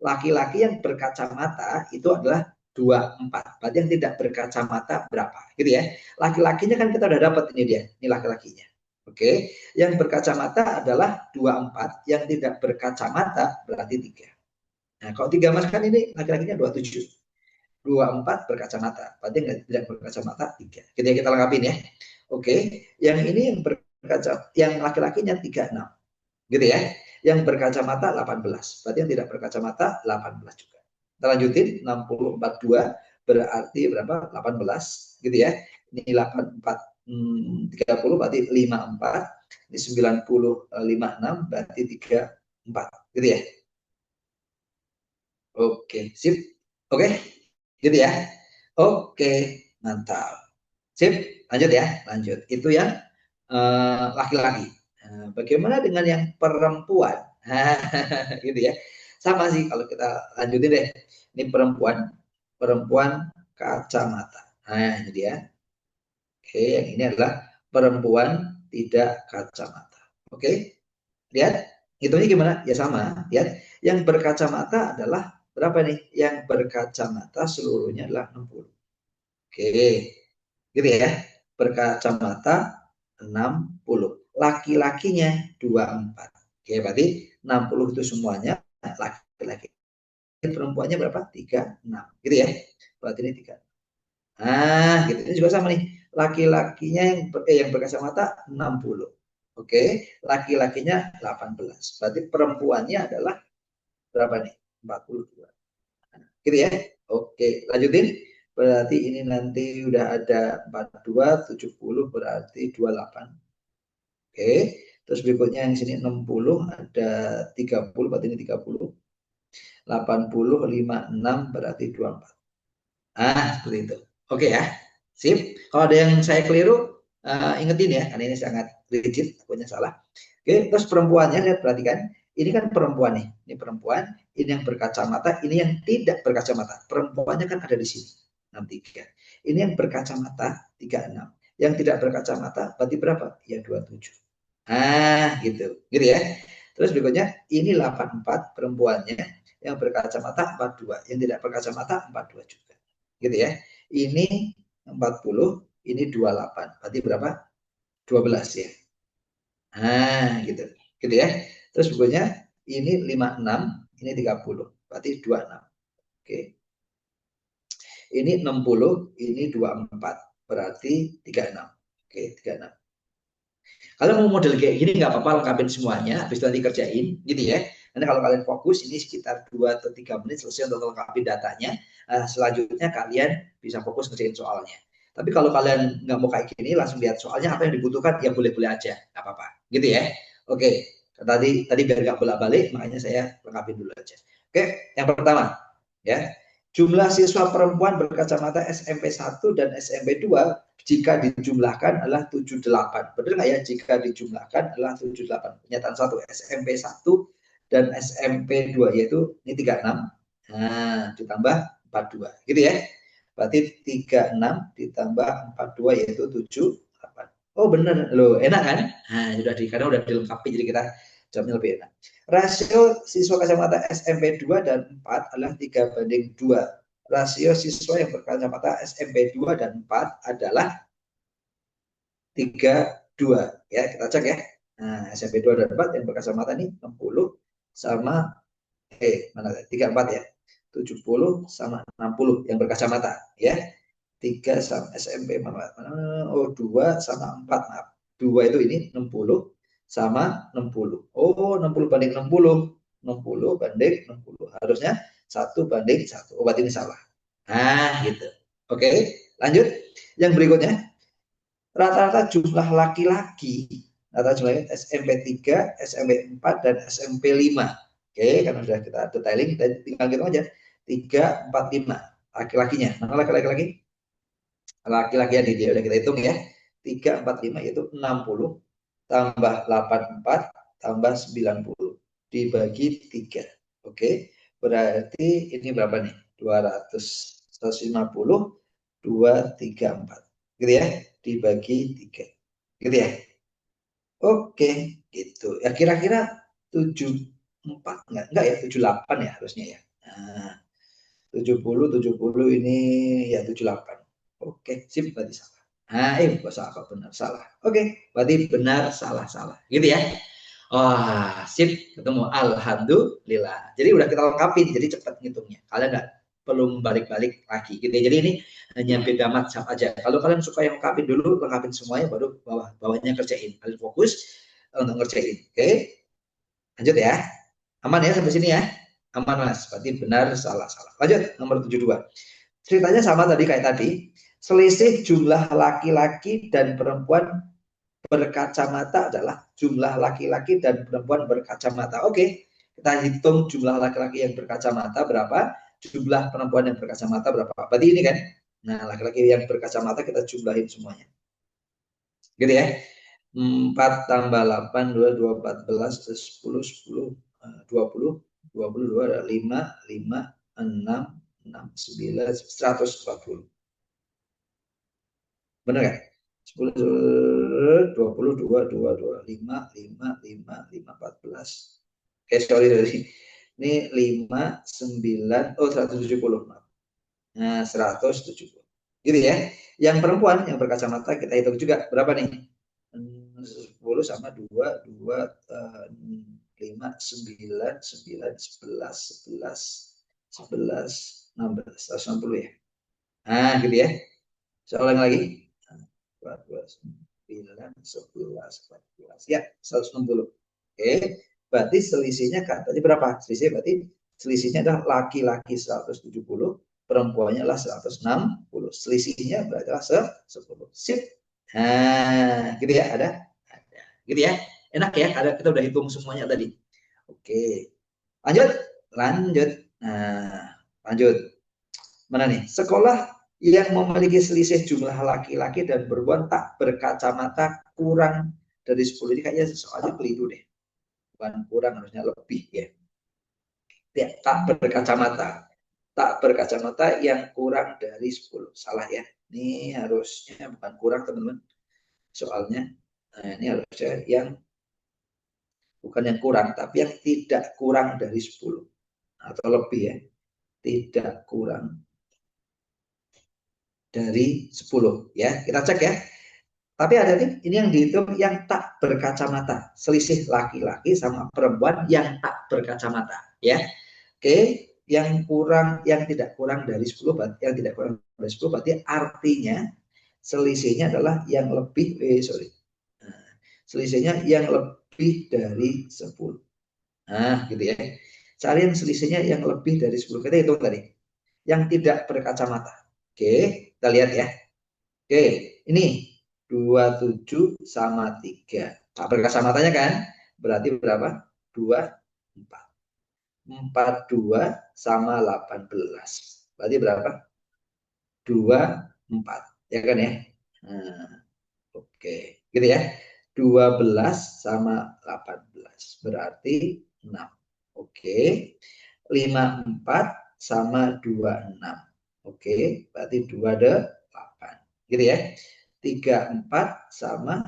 laki-laki yang berkacamata itu adalah 24. Berarti yang tidak berkacamata berapa? Gitu ya. Laki-lakinya kan kita udah dapat ini dia, ini laki-lakinya. Oke, yang berkacamata adalah 24, yang tidak berkacamata berarti 3. Nah, kalau 3 Mas kan ini laki-lakinya 27. 24 berkacamata, berarti tidak berkacamata 3. Jadi kita lengkapin ya. Oke, yang ini yang yang laki-lakinya 36. Gitu ya. Yang berkacamata 18. Berarti yang tidak berkacamata 18 juga. Kita lanjutin 60 42 berarti berapa? 18 gitu ya. Ini 84 30 berarti 54. Ini 90 56 berarti 34 gitu ya. Oke, sip. Oke, gitu ya. Oke, mantap. Sip, lanjut ya, lanjut. Itu yang laki-laki. Bagaimana dengan yang perempuan? Gitu ya. Sama sih kalau kita lanjutin deh. Ini perempuan, perempuan kacamata. Nah, ini dia. Oke, yang ini adalah perempuan tidak kacamata. Oke, lihat. Hitungnya gimana? Ya sama, lihat. Yang berkacamata adalah berapa nih? Yang berkacamata seluruhnya adalah 60. Oke, gitu ya. Berkacamata 60. Laki-lakinya 24. Oke, berarti 60 itu semuanya laki-laki. Perempuannya berapa? 36. Gitu ya. Berarti ini 3. Nah, gitu. Ini juga sama nih. Laki-lakinya yang berkacamata 60. Oke, laki-lakinya 18. Berarti perempuannya adalah berapa nih? 42. Gitu ya. Oke, lanjutin. Berarti ini nanti udah ada 42, 70 berarti 28. Oke, terus berikutnya yang sini 60 ada 30 berarti ini 30. 80, 56 berarti 24. Seperti itu. Oke ya. Sip. Kalau ada yang saya keliru, ingetin ya, karena ini sangat rigid, takutnya salah. Oke, terus perempuannya lihat perhatikan. Ini kan perempuan nih. Ini perempuan, ini yang berkacamata, ini yang tidak berkacamata. Perempuannya kan ada di sini. 63. Ini yang berkacamata 36. Yang tidak berkacamata berarti berapa? Ya 27. Gitu. Gitu ya. Terus berikutnya ini 84 perempuannya, yang berkacamata 42, yang tidak berkacamata 42 juga. Gitu ya. Ini 40, ini 28. Berarti berapa? 12 ya. Gitu. Gitu ya. Terus berikutnya ini 56, ini 30. Berarti 26. Oke. Ini 60, ini 24. Berarti 36. Oke, 36. Kalau mau model kayak gini nggak apa-apa, lengkapin semuanya, habis itu nanti kerjain, gitu ya. Nanti kalau kalian fokus, ini sekitar 2 atau 3 menit selesai untuk lengkapin datanya. Selanjutnya kalian bisa fokus ngerjain soalnya. Tapi kalau kalian nggak mau kayak gini, langsung lihat soalnya apa yang dibutuhkan, ya boleh-boleh aja, nggak apa-apa, gitu ya. Oke, tadi biar nggak bolak-balik, makanya saya lengkapin dulu aja. Oke, yang pertama, ya, jumlah siswa perempuan berkacamata SMP 1 dan SMP 2 jika dijumlahkan adalah 78. Benar nggak ya? Jika dijumlahkan adalah 78. Pernyataan 1, SMP 1 dan SMP 2 yaitu ini 36. Nah, ditambah 42. Gitu ya. Berarti 36 ditambah 42 yaitu 78. Oh benar loh, enak kan? Nah, karena udah dilengkapi jadi kita jawabnya lebih enak. Rasio siswa kacamata SMP 2 dan 4 adalah 3:2. Rasio siswa yang berkacamata SMP 2 dan 4 adalah 3:2. Ya, kita cek ya. Nah, SMP 2 dan 4 yang berkacamata ini 60 sama mana 34 ya. 70 sama 60 yang berkacamata ya. 3 sama SMP mana? Oh, 2 sama 4. Maaf. 2 itu ini 60 sama 60. Oh, 60 banding 60. 60 banding 60. Harusnya 1:1. Oh, berarti ini salah. Gitu. Oke, lanjut. Yang berikutnya, rata-rata jumlah laki-laki, rata jumlah SMP 3, SMP 4, dan SMP 5. Oke, karena sudah kita detailing, kita tinggal gitu aja. 3, 4, 5. Laki-lakinya. Mana laki-laki? Laki-laki yang udah kita hitung ya. 3, 4, 5 yaitu 60 tambah 84 tambah 90 dibagi 3. Oke, berarti ini berapa nih? 200, 150, 2, 3, 4. Gitu ya, dibagi 3. Gitu ya. Oke, gitu. Ya kira-kira 74 enggak ya, 78 ya harusnya ya. Nah, 70 ini ya 78. Oke, sip, berarti salah. Nah, salah, benar, salah. Oke, berarti benar, salah, salah. Gitu ya. Wah, sip, ketemu. Alhamdulillah. Jadi udah kita lengkapin, jadi cepat ngitungnya. Kalian nggak perlu balik-balik lagi gitu ya. Jadi ini hanya beda macam aja. Kalau kalian suka yang lengkapin dulu, lengkapin semuanya, baru bawahnya kerjain. Kalian fokus untuk ngerjain. Oke, lanjut ya. Aman ya sampai sini ya. Aman mas, berarti benar, salah, salah. Lanjut, nomor 72. Ceritanya sama tadi kayak tadi. Selisih jumlah laki-laki dan perempuan berkacamata adalah jumlah laki-laki dan perempuan berkacamata. Oke, kita hitung jumlah laki-laki yang berkacamata berapa, jumlah perempuan yang berkacamata berapa. Berarti ini kan, nah laki-laki yang berkacamata kita jumlahin semuanya. Gitu ya. 4 tambah 8, 2, 2, 14, 10, 10, 20, 22, 5, 5, 6, 6, 9, 140. Benar kan? 10, 22, 2, 5, 5, 5, 5, 14. Sorry. Ini 5, 9, 170. Nah, 170. Gitu ya. Yang perempuan yang berkacamata kita hitung juga berapa nih? 10 sama 2, 2, 5, 9, 9, 11, 11, 11, 16, 160 ya. Nah, gitu ya. Saya ulang lagi. 14, 9, 11, 14. Ya, 160. Oke. Berarti selisihnya kan tadi berapa? Selisihnya berarti selisihnya adalah laki-laki 170, perempuannya adalah 160. Selisihnya berarti adalah 10. Sip. Nah, gitu ya, ada. Gitu ya. Enak ya, ada kita udah hitung semuanya tadi. Oke. Lanjut. Lanjut. Nah, lanjut. Mana nih? Sekolah yang memiliki selisih jumlah laki-laki dan perempuan tak berkacamata kurang dari 10. Ini kayaknya soalnya keliru deh. Bukan kurang, harusnya lebih ya. Tak berkacamata. Tak berkacamata yang kurang dari 10. Salah ya. Ini harusnya bukan kurang teman-teman. Soalnya ini harusnya yang bukan yang kurang, tapi yang tidak kurang dari 10 atau lebih ya. Tidak kurang dari 10 ya. Kita cek ya. Tapi ada nih, ini yang dihitung yang tak berkacamata. Selisih laki-laki sama perempuan yang tak berkacamata. Ya, oke. Yang kurang, yang tidak kurang dari 10, yang tidak kurang dari 10 berarti artinya selisihnya adalah yang lebih, selisihnya yang lebih dari 10. Nah, gitu ya. Cari yang selisihnya yang lebih dari 10. Kita hitung tadi. Yang tidak berkacamata. Oke, kita lihat ya. Oke, ini 27 sama 3. Tak berkacamatanya kan? Berarti berapa? 2, 4. 42 sama 18. Berarti berapa? 2, 4. Ya kan ya? Nah, oke. Gitu ya. 12 sama 18. Berarti 6. Oke. 54 sama 26. Oke. Berarti 28. Gitu ya. 34 sama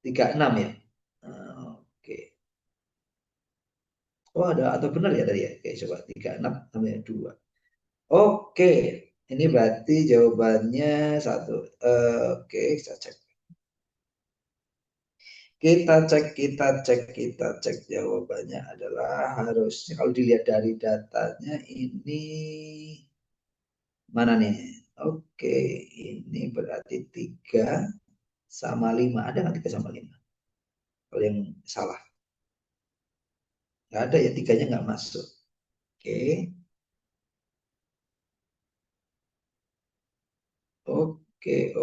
36 ya. Oke. Oh ada atau benar ya tadi ya? Oke coba 36 sama 2. Oke. Ini berarti jawabannya 1. Oke kita cek. Kita cek jawabannya adalah harusnya kalau dilihat dari datanya ini mana nih? Oke, ini berarti 3 sama 5. Ada nggak 3 sama 5? Kalau yang salah. Nggak ada ya, 3-nya nggak masuk. Oke. Oke.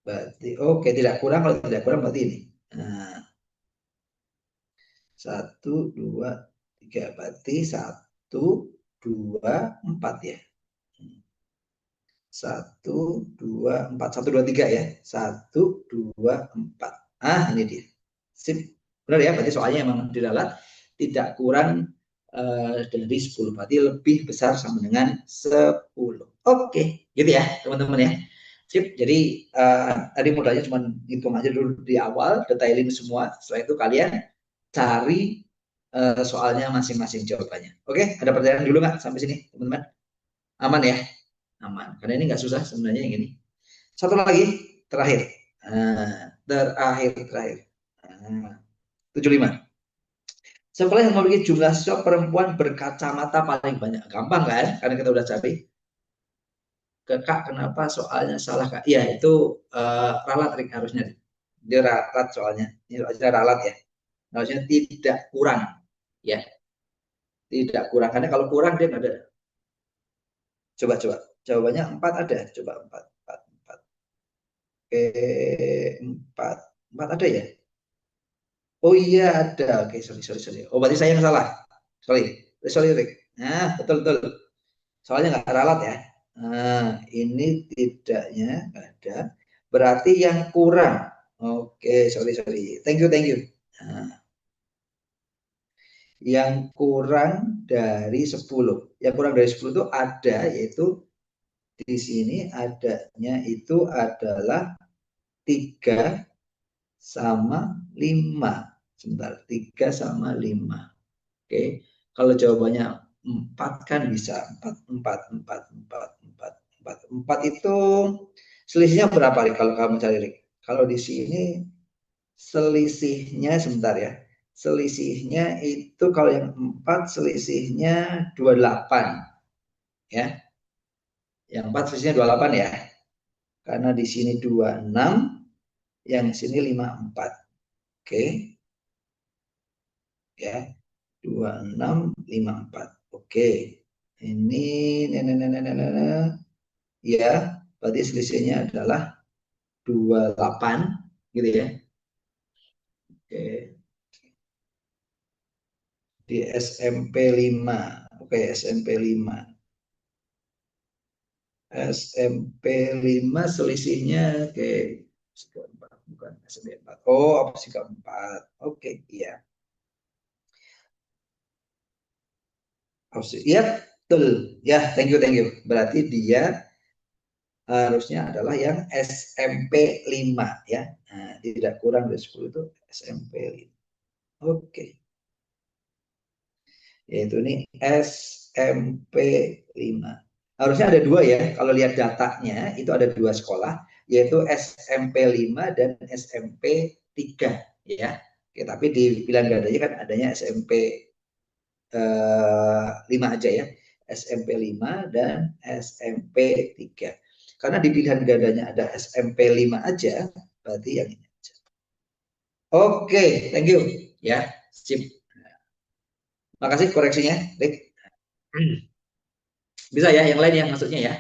Berarti, oke, tidak kurang. Kalau tidak kurang berarti ini. Nah, 1, 2, 3. Berarti 1, 2, 4 ya. 1, 2, 4. 1, 2, 3 ya. 1, 2, 4. Ah, ini dia. Sip. Benar ya, berarti soalnya memang diralat tidak kurang dari 10. Berarti lebih besar sama dengan 10. Oke, gitu ya teman-teman ya. Sip, jadi tadi modalnya cuma hitung aja dulu di awal, detailin semua. Setelah itu kalian cari soalnya masing-masing jawabannya. Oke, ada pertanyaan dulu nggak sampai sini, teman-teman? Aman ya? Aman. Karena ini nggak susah sebenarnya yang ini. Satu lagi, terakhir. Terakhir. 75. Sekolah yang memiliki jumlah siswa perempuan berkacamata paling banyak. Gampang kan? Karena kita udah cari. Ke Kak, kenapa soalnya salah Kak? Iya, itu ralat Rik, harusnya. Dia ralat soalnya. Ini ralat ya. Harusnya tidak kurang. Ya, tidak kurang. Karena kalau kurang dia nggak ada. Coba. Jawabannya 4 ada. Coba 4. Oke, 4. 4 ada ya? Oh iya ada. Oke, sorry. Oh, berarti saya yang salah. Sorry, Rick. Nah, betul. Soalnya nggak ralat ya. Nah, ini tidaknya ada. Berarti yang kurang. Oke, sorry. Thank you. Nah, yang kurang dari 10. Yang kurang dari 10 itu ada, yaitu di sini adanya itu adalah 3 sama 5. Sebentar, 3 sama 5. Oke, kalau jawabannya 4 kan bisa 4 itu selisihnya berapa nih kalau kamu cari Rik? Kalau di sini selisihnya sebentar ya. Selisihnya itu kalau yang 4 selisihnya 28 ya. Yang 4 selisihnya 28 ya. Karena di sini 26, yang sini 54. Oke. Ya. 2654. Oke. Ini ya, berarti selisihnya adalah 28 gitu ya. Oke. Di SMP 5. Oke, SMP 5. SMP 5 selisihnya oke. Bukan SMP 4. Oh, opsi keempat. Oke, iya. Opsi. Iya, betul. Ya, thank you. Berarti dia harusnya adalah yang SMP 5 ya. Nah, tidak kurang dari 10 itu SMP 5. Oke. Yaitu ini SMP 5. Harusnya ada 2 ya. Kalau lihat datanya itu ada 2 sekolah, yaitu SMP 5 dan SMP 3 ya. Oke, tapi di pilihan gadanya kan adanya SMP 5 aja ya. SMP 5 dan SMP 3. Karena di pilihan gadanya ada SMP 5 aja, berarti yang ini aja. Oke, thank you. Ya, sip. Makasih koreksinya, Rick. Bisa ya, yang lain yang maksudnya ya.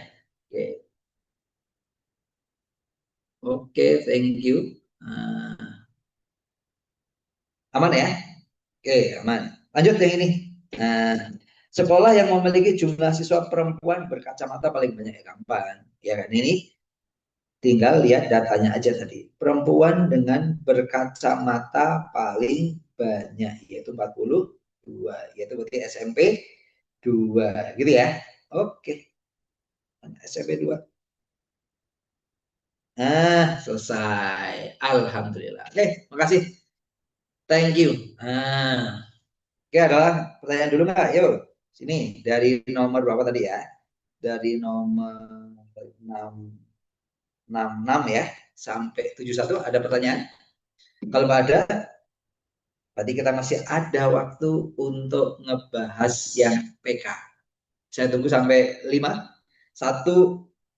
Oke, thank you. Aman ya? Oke, aman. Lanjut yang ini. Nah, sekolah yang memiliki jumlah siswa perempuan berkacamata paling banyak, ya gampang. Ya kan, ini tinggal lihat datanya aja tadi. Perempuan dengan berkacamata paling banyak, yaitu 42. Yaitu berarti SMP 2. Gitu ya. Oke. SMP 2. Nah, selesai. Alhamdulillah. Oke, makasih. Thank you. Oke, adalah pertanyaan dulu nggak? Yuk, sini. Dari nomor berapa tadi ya? Dari nomor 666 ya, sampai 71 ada pertanyaan? Kalau nggak ada, berarti kita masih ada waktu untuk ngebahas yang PK. Saya tunggu sampai 5. 1,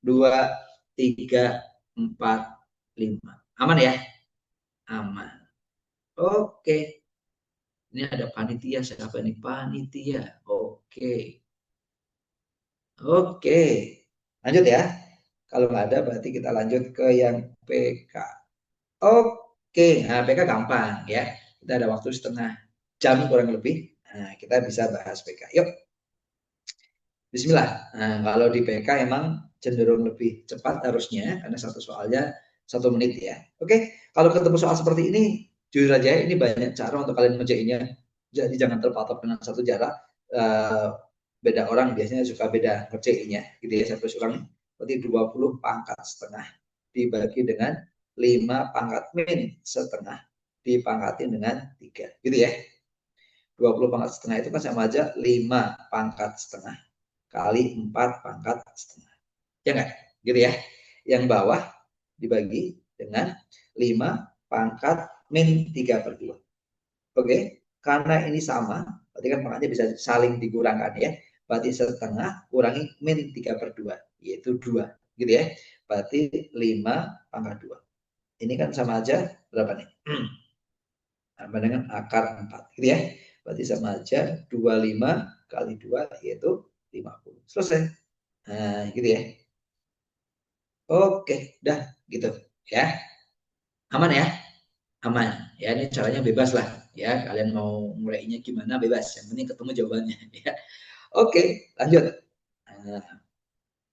2, 3, 4, 5. Aman ya? Aman. Oke. Ini ada panitia, siapa ini? Panitia. Oke. Lanjut ya. Kalau nggak ada berarti kita lanjut ke yang PK. Oke, nah PK gampang ya. Kita ada waktu setengah jam kurang lebih. Nah, kita bisa bahas PK. Yuk. Bismillah. Nah, kalau di PK emang cenderung lebih cepat harusnya karena satu soalnya 1 menit ya. Oke, kalau ketemu soal seperti ini, jujur aja ini banyak cara untuk kalian ngerjainnya. Jadi jangan terpatok dengan satu jarak. Beda orang biasanya suka beda ngerjainnya gitu ya. Saya terus ulang, berarti 20 pangkat setengah dibagi dengan 5 pangkat min setengah dipangkatin dengan 3. Gitu ya. 20 pangkat setengah itu kan sama aja 5 pangkat setengah kali 4 pangkat setengah. Ya enggak? Gitu ya. Yang bawah dibagi dengan 5 pangkat min 3/2. Oke, karena ini sama, berarti kan pangkatnya bisa saling dikurangkan ya. Berarti setengah kurangi min 3/2, yaitu 2. Gitu ya. Berarti 5 pangkat 2. Ini kan sama aja berapa nih? Sama dengan akar 4. Gitu ya. Berarti sama aja 25 kali 2 yaitu 50. Selesai. Nah, gitu ya. Oke, dah gitu ya. Aman ya? Aman. Ya, ini caranya bebas lah ya. Kalian mau mulainya gimana bebas. Yang penting ketemu jawabannya ya. Oke, lanjut. Nah,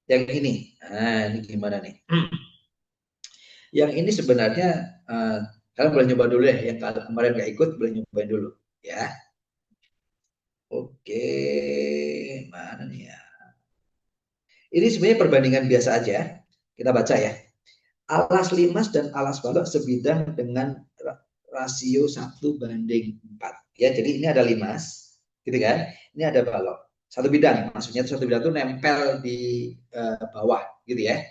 yang ini. Nah, ini gimana nih? Yang ini sebenarnya kalian boleh nyoba dulu ya. Yang kemarin nggak ikut boleh nyobain dulu ya. Oke, mana nih ya? Ini sebenarnya perbandingan biasa aja. Kita baca ya. Alas limas dan alas balok sebidang dengan rasio 1:4. Ya, jadi ini ada limas, gitu kan? Ini ada balok. Satu bidang, maksudnya satu bidang itu nempel di bawah, gitu ya.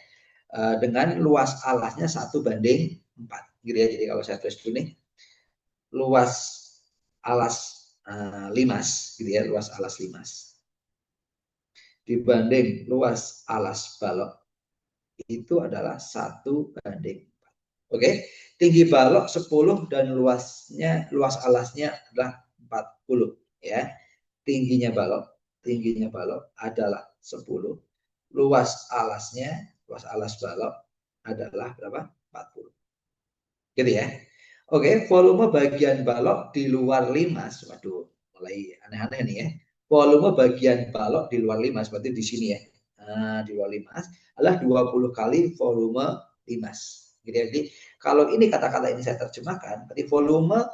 Dengan luas alasnya 1:4, gitu ya. Jadi kalau saya tulis dulu nih, luas alas limas, gitu ya, luas alas limas dibanding luas alas balok itu adalah 1:4. Oke, tinggi balok 10 dan luas alasnya adalah 40 ya. Tingginya balok adalah 10. Luas alas balok adalah berapa? 40. Gitu ya. Oke, volume bagian balok di luar limas. Waduh, mulai aneh-aneh nih ya. Volume bagian balok di luar limas, berarti di sini ya. Nah, di luar limas adalah 20 kali volume limas. Gitu ya. Jadi kalau ini kata-kata ini saya terjemahkan, berarti volume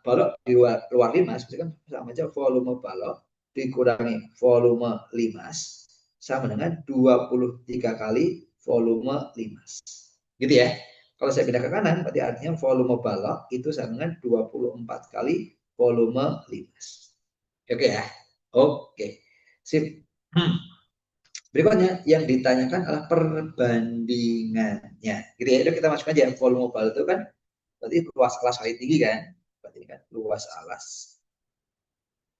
balok di luar limas, berarti kan sama aja volume balok dikurangi volume limas sama dengan 23 kali volume limas. Gitu ya. Kalau saya pindah ke kanan, berarti artinya volume balok itu sama dengan 24 kali volume limas. Oke ya? Oke. Sip. Berikutnya yang ditanyakan adalah perbandingannya. Gitu ya, itu kita masuk aja. Volume balok itu kan berarti luas alas kali tinggi kan? Berarti kan luas alas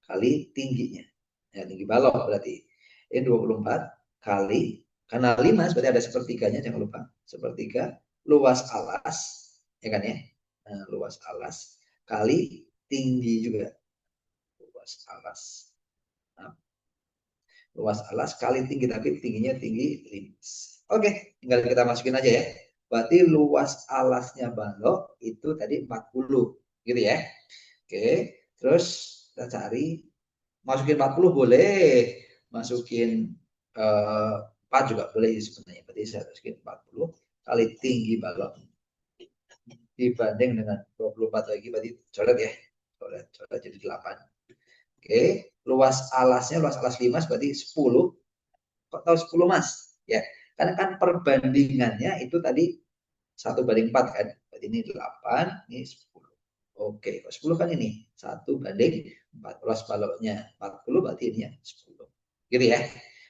kali tingginya. Ya, tinggi balok berarti. Ini 24 kali, karena limas berarti ada sepertiganya, jangan lupa. Sepertiga luas alas, ya kan ya? Nah, luas alas kali tinggi juga. Luas alas. Nah, luas alas kali tinggi, tapi tingginya tinggi limas. Oke, tinggal kita masukin aja ya. Berarti luas alasnya balok itu tadi 40, gitu ya. Oke, terus kita cari, masukin 40 boleh, masukin 4 juga boleh sebenarnya. Berarti saya masukin 40 kali tinggi balok dibanding dengan 24 lagi, berarti coret ya. Coret jadi 8. Oke, luas alas limas berarti 10. Kok tahu 10 Mas? Ya, karena kan perbandingannya itu tadi 1:4 kan. Berarti ini 8, ini 10. Oke, kalau 10 kan ini 1:4. Luas baloknya 40, berarti ini ya 10. Gitu ya.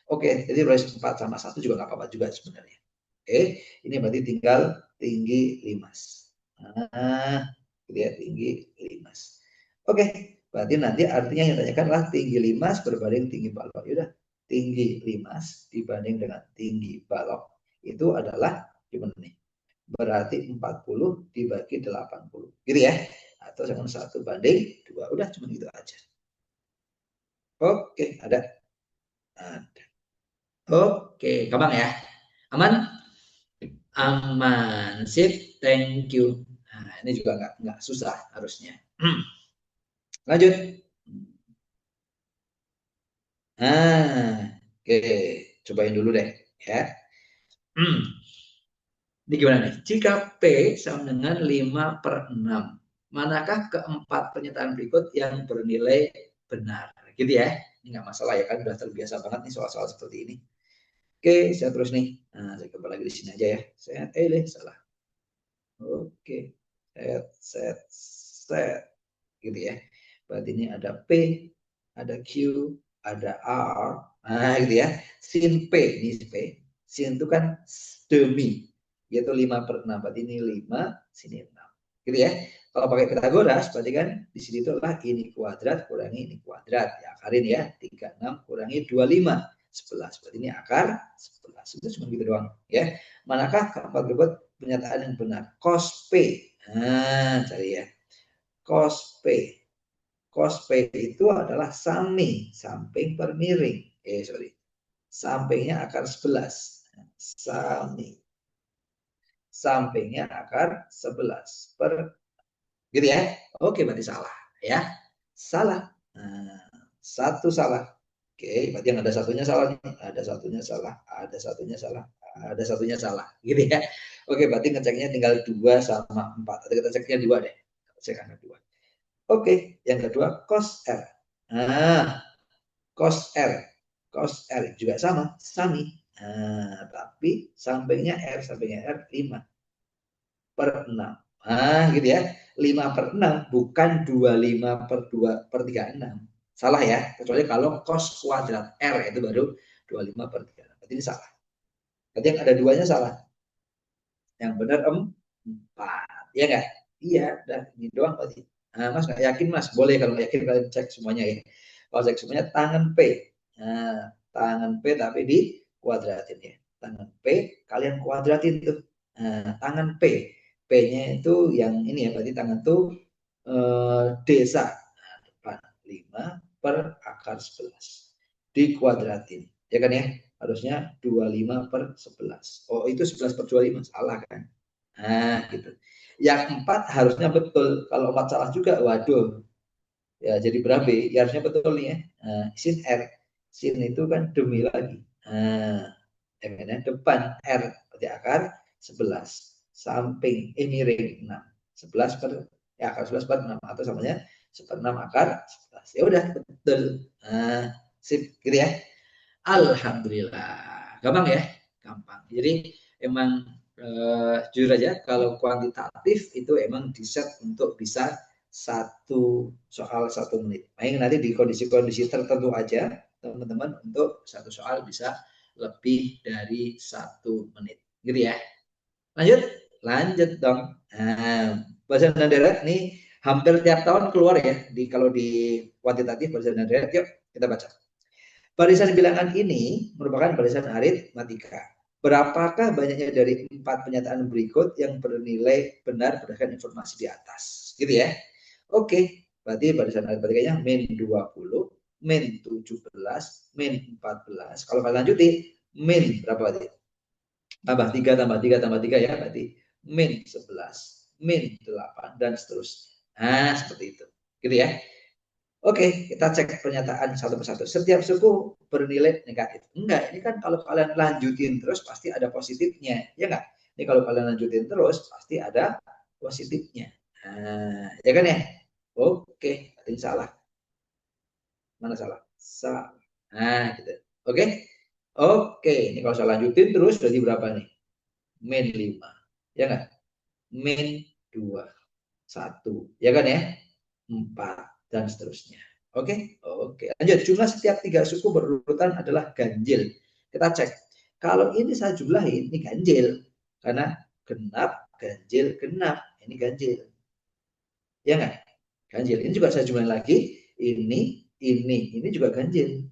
Oke, jadi luas 4 sama 1 juga nggak apa-apa juga sebenarnya. Oke, ini berarti tinggal tinggi limas. Nah, gitu ya, tinggi limas. Oke, berarti nanti artinya yang ditanyakan adalah tinggi limas berbanding tinggi balok. Yaudah, tinggi limas dibanding dengan tinggi balok itu adalah gimana nih? Berarti 40 dibagi 80. Gitu ya. Atau sama 1:2. Udah cuma gitu aja. Oke, ada. Ada. Oke, gampang ya. Aman? Aman. Sip, thank you. Nah, ini juga nggak susah harusnya. Lanjut. Nah, oke. Cobain dulu deh. Ya. Ini gimana nih? Jika P sama dengan 5/6, manakah keempat pernyataan berikut yang bernilai benar? Gitu ya. Ini nggak masalah ya kan, udah terbiasa banget nih soal-soal seperti ini. Oke, saya terus nih. Nah, saya coba lagi di sini aja ya. Saya salah. Oke. Saya set, gitu ya. Berarti ini ada P, ada Q, ada R, nah gitu ya. Sin P, ini P. Sin itu kan demi, yaitu 5/6. Berarti ini 5, sini 6. Gitu ya. Kalau pakai Pitagoras, berarti kan di sini itu adalah ini kuadrat kurangi ini kuadrat. Ya, akarin ya. 36 kurangi 25. 11. Berarti ini akar 11. Itu cuma gitu doang. Ya. Manakah keempat berikut pernyataan yang benar? Cos P. Nah, cari ya. Cos P. Cos P itu adalah samping per miring. Sorry. Sampingnya akar 11. Samping. Sampingnya akar 11 per, gitu ya. Oke, berarti salah ya. Salah. Nah, satu salah. Oke, berarti yang ada satunya salah nih. Ada satunya salah, ada satunya salah, ada satunya salah. Gitu ya. Oke, berarti ngeceknya tinggal 2 sama 4. Atau kita ceknya 2 deh. Cek angka 2. Oke, yang kedua cos R. Nah, cos R. Cos R juga sama, sami. Nah, tapi sampingnya R 5/6. Nah, gitu ya. 5/6 bukan 25/2/36. Salah ya, kecuali kalau cos kuadrat R itu baru 25/36. Berarti ini salah. Berarti yang ada duanya salah. Yang benar 4. Ya enggak? Iya, dan ini doang berarti. Nah, Mas nggak yakin Mas? Boleh kalau nggak yakin kalian cek semuanya ya. Kalau cek semuanya tangan P. Nah, tangan P tapi di kuadratin ya. Tangan P kalian kuadratin tuh. Nah, tangan P. P-nya itu yang ini ya, berarti tangan tuh desa. Nah, depan 5 per akar 11. Dikuadratin. Ya kan ya? Harusnya 25/11. Oh, itu 11/25. Salah kan? Nah, gitu. Yang 4 harusnya betul. Kalau 4 salah juga, waduh. Ya, jadi berabe. Ya, harusnya betul nih ya. Nah, sin R. Sin itu kan demi lagi. Nah, depan R. Berarti akar 11. Samping, miring 6. 11 per, ya akar 11 per 6. Atau samanya 1/6 akar 11. Ya udah, betul. Nah, sip. Gitu ya. Alhamdulillah. Gampang ya? Gampang. Jadi emang jujur aja kalau kuantitatif itu emang diset untuk bisa satu soal 1 menit. Paling nanti di kondisi-kondisi tertentu aja teman-teman untuk satu soal bisa lebih dari 1 menit. Gitu ya. Lanjut? Lanjut dong. Nah, bahasa darat nih hampir tiap tahun keluar ya. Kalau di kuantitatif bahasa darat, yuk kita baca. Barisan bilangan ini merupakan barisan aritmatika. Berapakah banyaknya dari 4 pernyataan berikut yang bernilai benar berdasarkan informasi di atas? Gitu ya. Oke, berarti barisan aritmatikanya min 20, min 17, min 14. Kalau kalian lanjuti, min berapa berarti? Tambah 3, tambah 3, tambah 3 ya, berarti min 11, min 8, dan seterusnya. Nah, seperti itu. Gitu ya. Oke, kita cek pernyataan satu persatu. Setiap suku bernilai negatif. Enggak, ini kan kalau kalian lanjutin terus pasti ada positifnya. Ya enggak? Ini kalau kalian lanjutin terus pasti ada positifnya. Nah, ya kan ya? Oke, berarti salah. Mana salah? Salah. Nah, gitu. Oke? Oke, ini kalau saya lanjutin terus berarti berapa nih? Min 5. Ya enggak? Min 2. 1. Ya kan ya? 4 dan seterusnya. Oke, oke. Lanjut, jumlah setiap 3 suku berurutan adalah ganjil. Kita cek. Kalau ini saya jumlahin, ini ganjil. Karena genap, ganjil, genap. Ini ganjil. Ya nggak? Ganjil. Ini juga saya jumlahin lagi. Ini juga ganjil.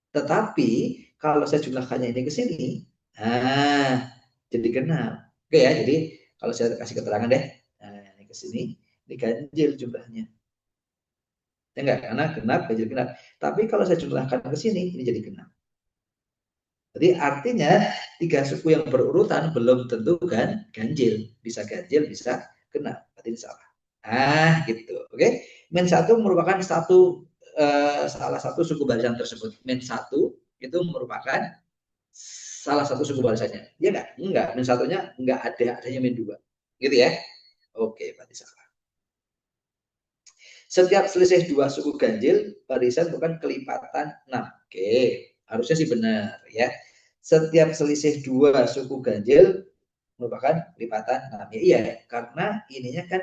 Tetapi, kalau saya jumlahkannya ini ke sini, nah, jadi genap. Oke ya, jadi kalau saya kasih keterangan deh. Nah, ini ke sini, ini ganjil jumlahnya. Ya enggak, karena genap, ganjil genap. Tapi kalau saya jumlahkan ke sini, ini jadi genap. Jadi artinya 3 suku yang berurutan belum tentu kan ganjil. Bisa ganjil, bisa genap. Berarti ini salah. Ah, gitu. Oke. Min 1 merupakan salah satu suku barisan tersebut. Min 1 itu merupakan salah satu suku barisannya. Iya enggak? Enggak. Min 1-nya enggak ada, adanya min 2. Gitu ya. Oke, berarti salah. Setiap selisih 2 suku ganjil, barisan bukan kelipatan 6. Oke, harusnya sih benar ya. Setiap selisih 2 suku ganjil, merupakan kelipatan 6. Ya, iya, karena ininya kan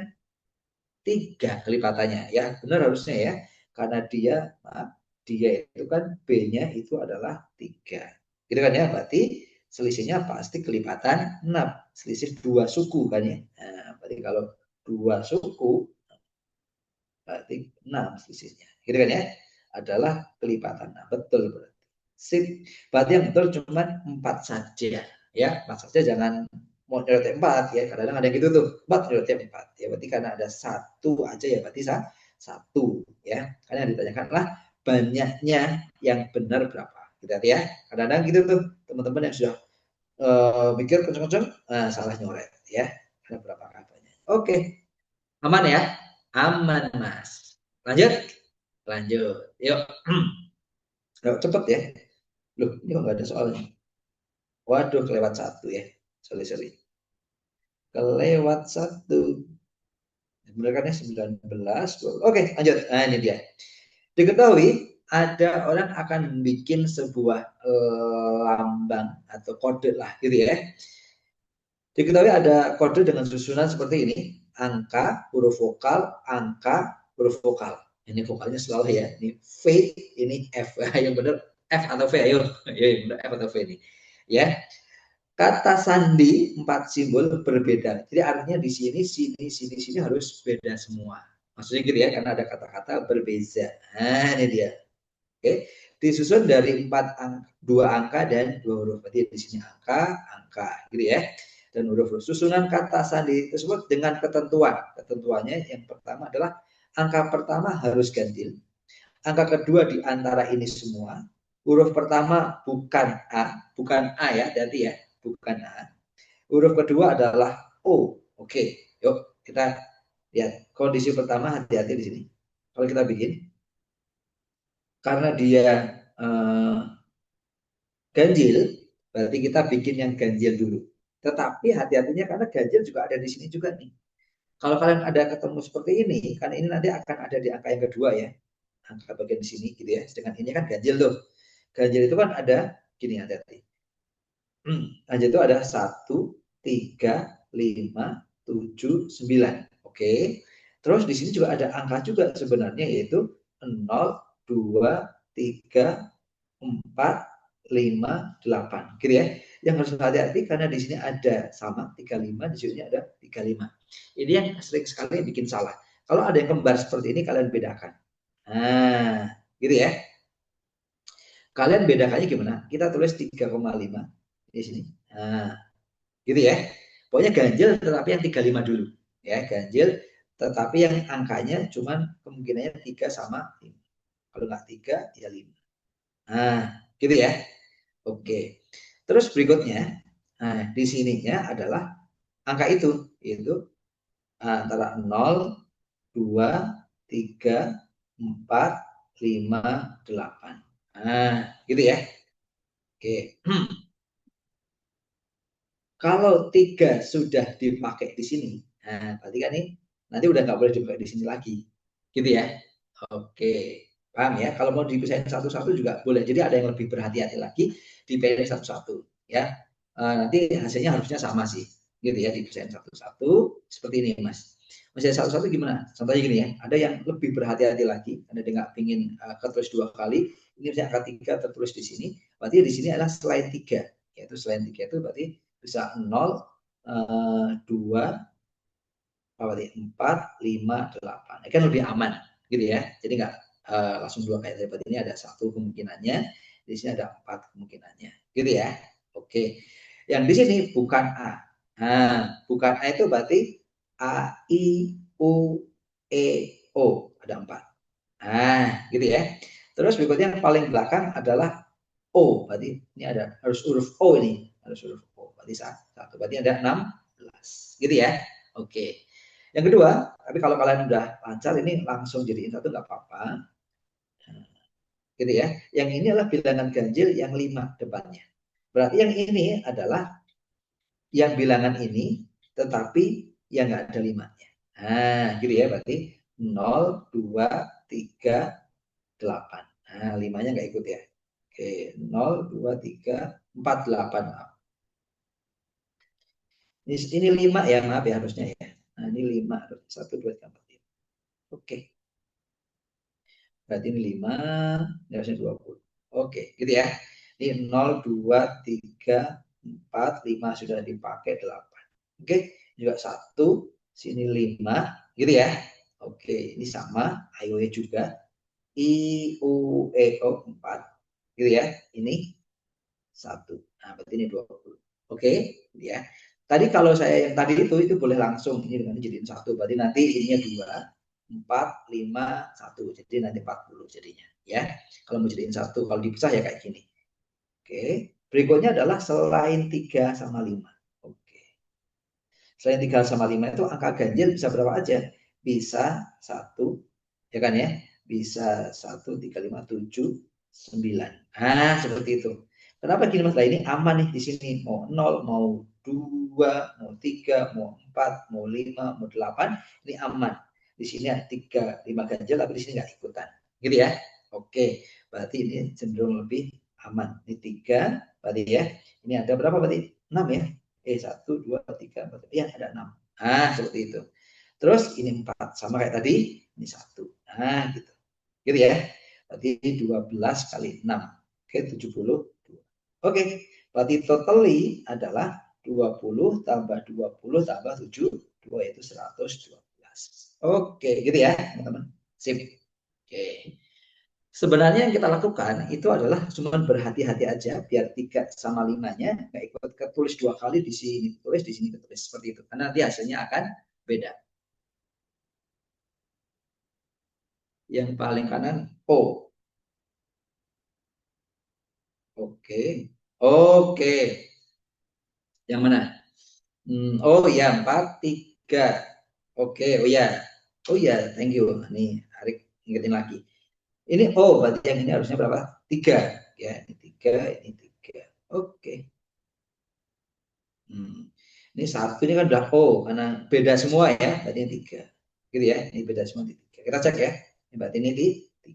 3 kelipatannya. Ya, benar harusnya ya. Karena dia, maaf, dia itu kan B-nya itu adalah 3. Gitu kan ya, berarti selisihnya pasti kelipatan 6. Selisih 2 suku kan ya. Nah, berarti kalau 2 suku, berarti 6 selisihnya. Gitu kan ya. Adalah kelipatan 6. Betul berarti. Sip. Berarti yang betul cuma 4 saja. Ya, 4 saja, jangan mau nyerot 4 ya. Kadang-kadang ada yang gitu tuh. 4 nyerot 4. Ya, berarti karena ada 1 aja ya berarti 1 ya. Karena yang ditanyakan adalah banyaknya yang benar berapa. Gitu ya. Kadang-kadang gitu tuh teman-teman yang sudah mikir kenceng-kenceng, salah nyoret ya. Ada berapa katanya. Oke, aman ya? Aman, Mas. Lanjut? Lanjut. Yuk. Yuk, cepet ya. Loh, ini kok nggak ada soalnya? Waduh, kelewat 1 ya. Sorry, sorry. Kelewat 1. Benar kan ya, 19. Oke, lanjut. Nah, ini dia. Diketahui ada orang akan bikin sebuah lambang atau kode lah gitu ya. Diketahui ada kode dengan susunan seperti ini. Angka, huruf vokal, angka, huruf vokal. Ini vokalnya selalu ya. Ini V, ini F. Yang benar F atau V, ayo. Yang benar F atau V ini. Ya. Kata sandi 4 simbol berbeda. Jadi artinya di sini, sini harus beda semua. Maksudnya gitu ya, karena ada kata-kata berbeda. Nah, ini dia. Oke, disusun dari 2 angka dan 2 huruf. Berarti di sini angka, gitu ya. Dan huruf-huruf. Susunan kata sandi tersebut dengan ketentuan. Ketentuannya yang pertama adalah angka pertama harus ganjil. Angka kedua di antara ini semua. Huruf pertama bukan A ya, berarti ya, bukan A. Huruf kedua adalah O. Oke, yuk kita lihat kondisi pertama, hati-hati di sini. Kalau kita bikin, karena dia eh, ganjil, berarti kita bikin yang ganjil dulu. Tetapi hati-hatinya karena ganjil juga ada di sini juga nih. Kalau kalian ada ketemu seperti ini, kan ini nanti akan ada di angka yang kedua ya, angka bagian di sini gitu ya. Sedangkan ini kan ganjil tuh. Ganjil itu kan ada gini, hati-hati. Ganjil itu ada 1, 3, 5, 7, 9. Oke. Terus di sini juga ada angka juga sebenarnya, yaitu 0, 2, 3, 4, 5, 8. Gitu ya. Yang harus hati-hati karena di sini ada sama 35, di sini ada 35. Ini yang sering sekali bikin salah. Kalau ada yang kembar seperti ini, kalian bedakan. Nah, gitu ya. Kalian bedakannya gimana? Kita tulis 3,5 di sini. Nah, gitu ya. Pokoknya ganjil tetapi yang 35 dulu. Ya, ganjil tetapi yang angkanya cuman kemungkinannya 3 sama 5. Kalau nggak 3, ya 5. Nah, gitu ya. Oke. Terus berikutnya, nah di sininya adalah angka itu, yaitu antara 0, 2, 3, 4, 5, 8. Nah, gitu ya. Oke. Kalau 3 sudah dipakai di sini, nah berarti kan ini nanti udah nggak boleh dipakai di sini lagi. Gitu ya. Oke. Paham ya? Kalau mau dipisahin satu-satu juga boleh. Jadi ada yang lebih berhati-hati lagi, dipilih satu-satu. Ya. Nanti hasilnya harusnya sama sih. Gitu ya, dipisahin satu-satu. Seperti ini, Mas. Masih satu-satu gimana? Contohnya gini ya, ada yang lebih berhati-hati lagi, karena dia nggak ingin ketulis 2 kali. Ini misalnya angka 3 tertulis di sini, berarti di sini adalah selain 3. Yaitu selain 3 itu berarti bisa 0, 2, apa tadi, 4, 5, 8. Ini kan lebih aman gitu ya. Jadi nggak langsung 2 kayak tadi. Berarti ini ada 1 kemungkinannya, di sini ada 4 kemungkinannya. Gitu ya. Oke. Yang di sini bukan A. Nah, bukan A itu berarti A, I, U, E, O. Ada 4. Nah, gitu ya. Terus berikutnya yang paling belakang adalah O. Berarti ini ada harus huruf O ini. Harus huruf O. Berarti 1. Berarti ada 16. Gitu ya. Oke. Yang kedua, tapi kalau kalian udah lancar ini langsung jadiin 1 nggak apa-apa. Gitu ya. Yang ini adalah bilangan ganjil yang 5 depannya. Berarti yang ini adalah yang bilangan ini tetapi yang nggak ada 5-nya. Nah, gitu ya. Berarti 0, 2, 3, 8. Nah, 5-nya nggak ikut ya. Oke, 0, 2, 3, 4, 8. Ini 5 ya, maaf ya harusnya ya. Nah, ini 5, 1, 2, 3, 4, 5. Oke, berarti ini 5, ini harusnya 20. Oke, gitu ya. Ini 0, 2, 3, 4, 5 sudah dipakai 8. Oke, juga 1, sini 5, gitu ya. Oke, ini sama, IOE juga. I, U, E, O, 4. Gitu ya, ini 1. Nah, berarti ini 20. Oke, ya. Tadi kalau saya yang tadi itu boleh langsung ini dengan jadiin 1. Berarti nanti ininya 2, 4, 5, 1. Jadi nanti 40 jadinya. Ya, kalau mau jadiin 1, kalau dipisah ya kayak gini. Oke, berikutnya adalah selain 3 sama 5. Oke. Selain 3 sama 5 itu angka ganjil bisa berapa aja? Bisa 1, ya kan ya? Bisa 1, 3, 5, 7, 9. Nah, seperti itu. Kenapa gini Mas? Nah, ini aman nih di sini. Mau 0, mau 2, mau 3, mau 4, mau 5, mau 8, ini aman. Di sini ada 3, 5 ganjil, tapi di sini nggak ikutan. Gitu ya? Oke, berarti ini cenderung lebih aman. Ini 3, berarti ya. Ini ada berapa berarti? 6 ya? 1, 2, 3, 4, ya ada 6. Nah, seperti itu. Terus ini 4, sama kayak tadi, ini 1. Nah, gitu. Gitu ya. Berarti 12 kali 6. Oke, 72. Oke, berarti totally adalah 20 tambah 20 tambah 7, 2 itu 112. Oke, gitu ya, teman-teman. Sip. Oke. Sebenarnya yang kita lakukan itu adalah cuma berhati-hati aja biar 3 sama 5-nya nggak ikut ketulis 2 kali di sini tulis di sini ketulis seperti itu. Karena nanti hasilnya akan beda. Yang paling kanan O. Oke. Oke. Yang mana? Oh ya, 4, 3. Oke, oh ya. Oh ya, thank you. Nih, Arik ingetin lagi. Ini O, berarti yang ini harusnya berapa? 3. Ya, ini 3, ini 3. Oke. Ini 1 ini kan udah O, karena beda semua ya, berarti ini 3. Gitu ya, ini beda semua di 3. Kita cek ya, ini berarti ini di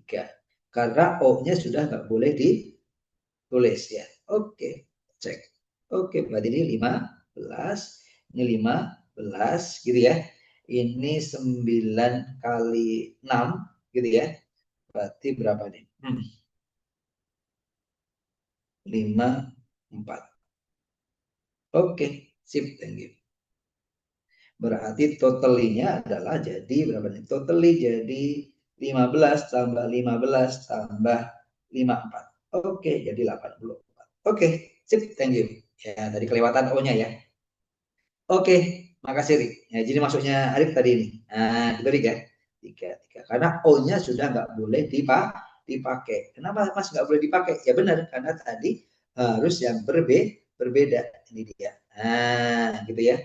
3. Karena O-nya sudah nggak boleh ditulis ya. Oke, cek. Oke, berarti ini 15, ini 15, gitu ya. Ini 9 kali 6, gitu ya. Berarti berapa nih? 5, 4. Oke, sip, thank you. Berarti totalinya adalah jadi berapa nih? Totally jadi 15 tambah 15 tambah 54. Oke, jadi 84. Oke, sip, thank you. Ya, tadi kelewatan O-nya ya. Oke, makasih Rik. Ya, jadi masuknya Arif tadi ini. Nah, itu Rik ya. 3. Karena O-nya sudah nggak boleh dipakai. Kenapa Mas nggak boleh dipakai? Ya benar, karena tadi harus yang berbeda. Ini dia. Nah, gitu ya.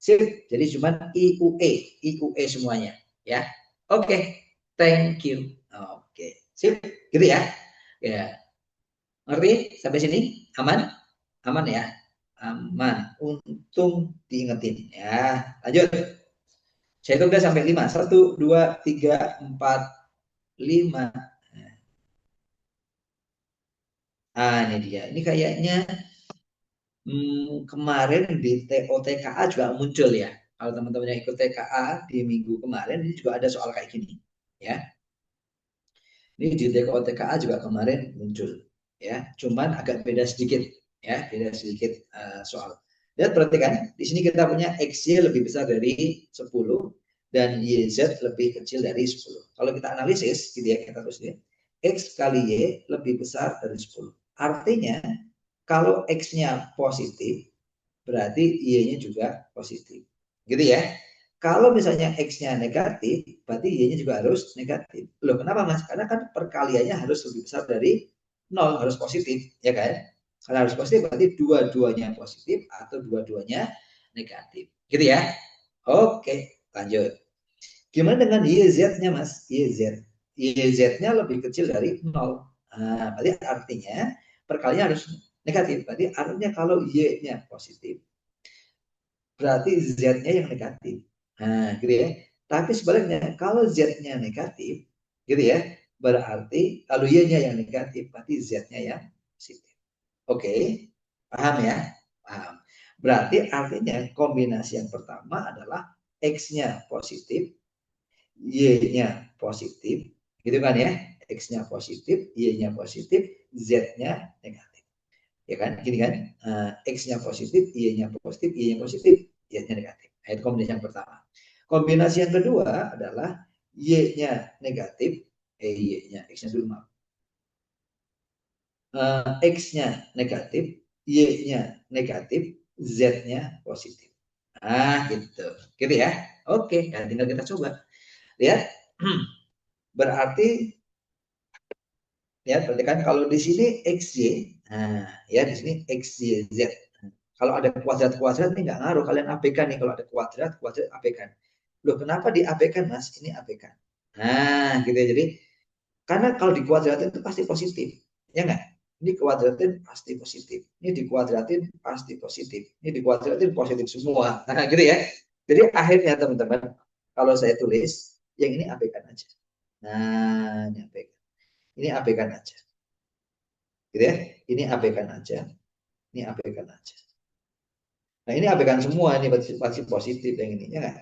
Sip, jadi cuma IUE semuanya ya. Oke, thank you. Oke, sip, gitu ya. Ya, ngerti sampai sini? Aman? Aman ya? Aman. Untung diingetin ya. Lanjut. Saya itu udah sampai 5. 1, 2, 3, 4, 5. Ah, ini dia. Ini kayaknya kemarin di TOTKA juga muncul ya. Kalau teman-teman yang ikut TKA di minggu kemarin ini juga ada soal kayak gini ya. Ini di TKA juga kemarin muncul ya, cuman agak beda sedikit ya, beda sedikit soal. Lihat perhatikan, di sini kita punya XY lebih besar dari 10 dan YZ lebih kecil dari 10. Kalau kita analisis gitu ya, kita terus lihat X kali Y lebih besar dari 10. Artinya kalau X-nya positif, berarti Y-nya juga positif. Gitu ya. Kalau misalnya X-nya negatif, berarti Y-nya juga harus negatif. Loh, kenapa Mas? Karena kan perkaliannya harus lebih besar dari 0, harus positif, ya kan? Karena harus positif, berarti dua-duanya positif atau dua-duanya negatif. Gitu ya. Oke, lanjut. Gimana dengan YZ-nya, Mas? YZ. YZ-nya lebih kecil dari 0. Nah, berarti artinya perkaliannya harus negatif. Berarti artinya kalau Y-nya positif, berarti Z-nya yang negatif. Nah, gitu ya. Tapi sebaliknya, kalau Z-nya negatif, gitu ya, berarti kalau Y-nya yang negatif, berarti Z-nya yang positif. Oke, paham ya? Paham. Berarti artinya kombinasi yang pertama adalah X-nya positif, Y-nya positif, gitu kan ya? X-nya positif, Y-nya positif, Z-nya negatif. Ya kan? Gini kan? X-nya positif, Y-nya positif, Y-nya positif, Z-nya negatif. Nah, itu kombinasi yang pertama. Kombinasi yang kedua adalah Y-nya negatif, Y-nya, X-nya dulu maaf. X-nya negatif, Y-nya negatif, Z-nya positif. Nah, gitu. Gitu ya. Oke, nah tinggal kita coba. Lihat. Berarti ya, berarti kan kalau di sini XY, nah ya di sini XYZ. Kalau ada kuadrat-kuadrat ini nggak ngaruh, kalian abaikan nih kalau ada kuadrat abaikan. Loh, kenapa diabaikan Mas? Ini abaikan. Nah, gitu ya. Jadi karena kalau dikuadratin itu pasti positif. Ya nggak? Ini kuadratin pasti positif. Ini dikuadratin pasti positif. Ini dikuadratin positif semua. Nah, gitu ya. Jadi akhirnya teman-teman, kalau saya tulis, yang ini abaikan aja. Nah, ini abaikan. Ini abaikan aja. Gitu ya. Ini abaikan aja. Ini abaikan aja. Nah, ini abaikan semua. Ini pasti positif yang ini. Ya nggak?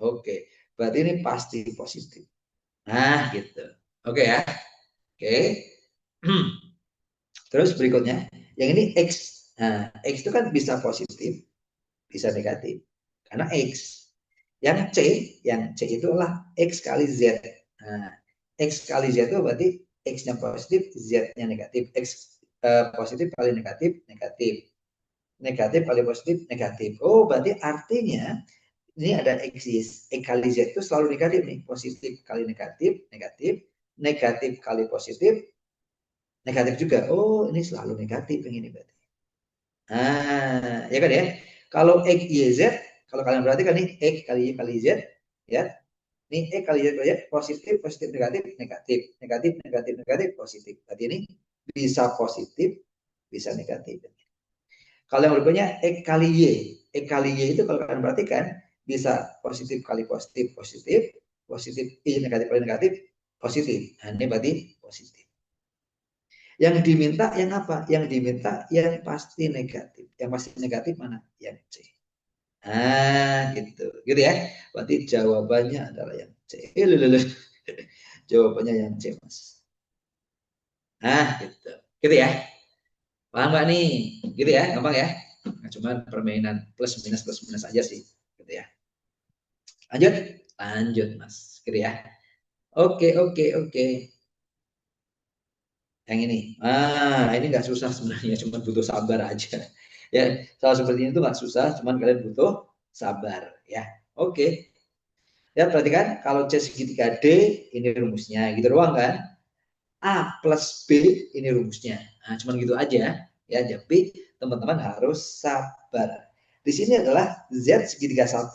Oke. Berarti ini pasti positif. Nah, gitu. Oke ya. Oke. Terus berikutnya, yang ini X. Nah, X itu kan bisa positif, bisa negatif. Karena X. Yang C itu adalah X kali Z. Nah, X kali Z itu berarti X-nya positif, Z-nya negatif. X positif kali negatif, negatif. Negatif kali positif, negatif. Oh, berarti artinya ini ada X kali Z itu selalu negatif nih. Positif kali negatif, negatif. Negatif kali positif, negatif juga. Oh, ini selalu negatif yang ini berarti. Nah, ya kan ya. Kalau X, Y, Z, kalau kalian perhatikan nih, X kali Y kali Z, ya. Ini X kali Y kali Z, positif, positif, negatif, negatif, negatif, negatif, negatif, positif. Berarti ini bisa positif, bisa negatif. Kalau yang berikutnya X kali Y. X kali Y itu kalau kalian perhatikan, bisa positif kali positif, positif, positif, Y negatif kali negatif, positif. Nah, ini berarti positif. Yang diminta yang apa? Yang diminta yang pasti negatif. Yang pasti negatif mana? Yang C. Ah, gitu. Gitu ya. Berarti jawabannya adalah yang C. Jawabannya yang C, Mas. Nah, gitu. Gitu ya. Paham nggak nih? Gitu ya, gampang ya. Nah, cuman permainan plus minus aja sih. Gitu ya. Lanjut? Lanjut, Mas. Gitu ya. Oke, oke, oke. Yang ini. Ini nggak susah sebenarnya, cuma butuh sabar aja. Ya, soal seperti ini tuh nggak susah, cuman kalian butuh sabar. Ya, oke. Ya, perhatikan kalau C segitiga D, ini rumusnya. Gitu doang kan? A plus B, ini rumusnya. Nah, cuman gitu aja. Ya, tapi teman-teman harus sabar. Di sini adalah Z segitiga 1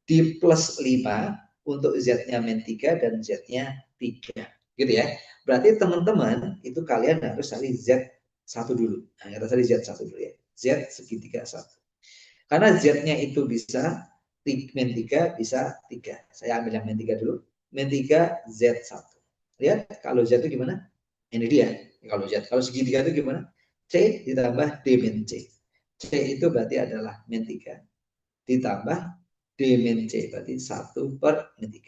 di plus 5 untuk Z-nya min 3 dan Z-nya 3. Gitu ya. Berarti teman-teman itu kalian harus cari Z1 dulu. Nah, kita cari Z1 dulu ya. Z segitiga 1. Karena Z-nya itu bisa min 3 bisa 3. Saya ambil yang min 3 dulu. Min 3 Z1. Lihat kalau Z itu gimana? Ini dia. Kalau Z, kalau segitiga itu gimana? C ditambah D min C. C itu berarti adalah min 3 ditambah D min C, berarti 1 per min 3.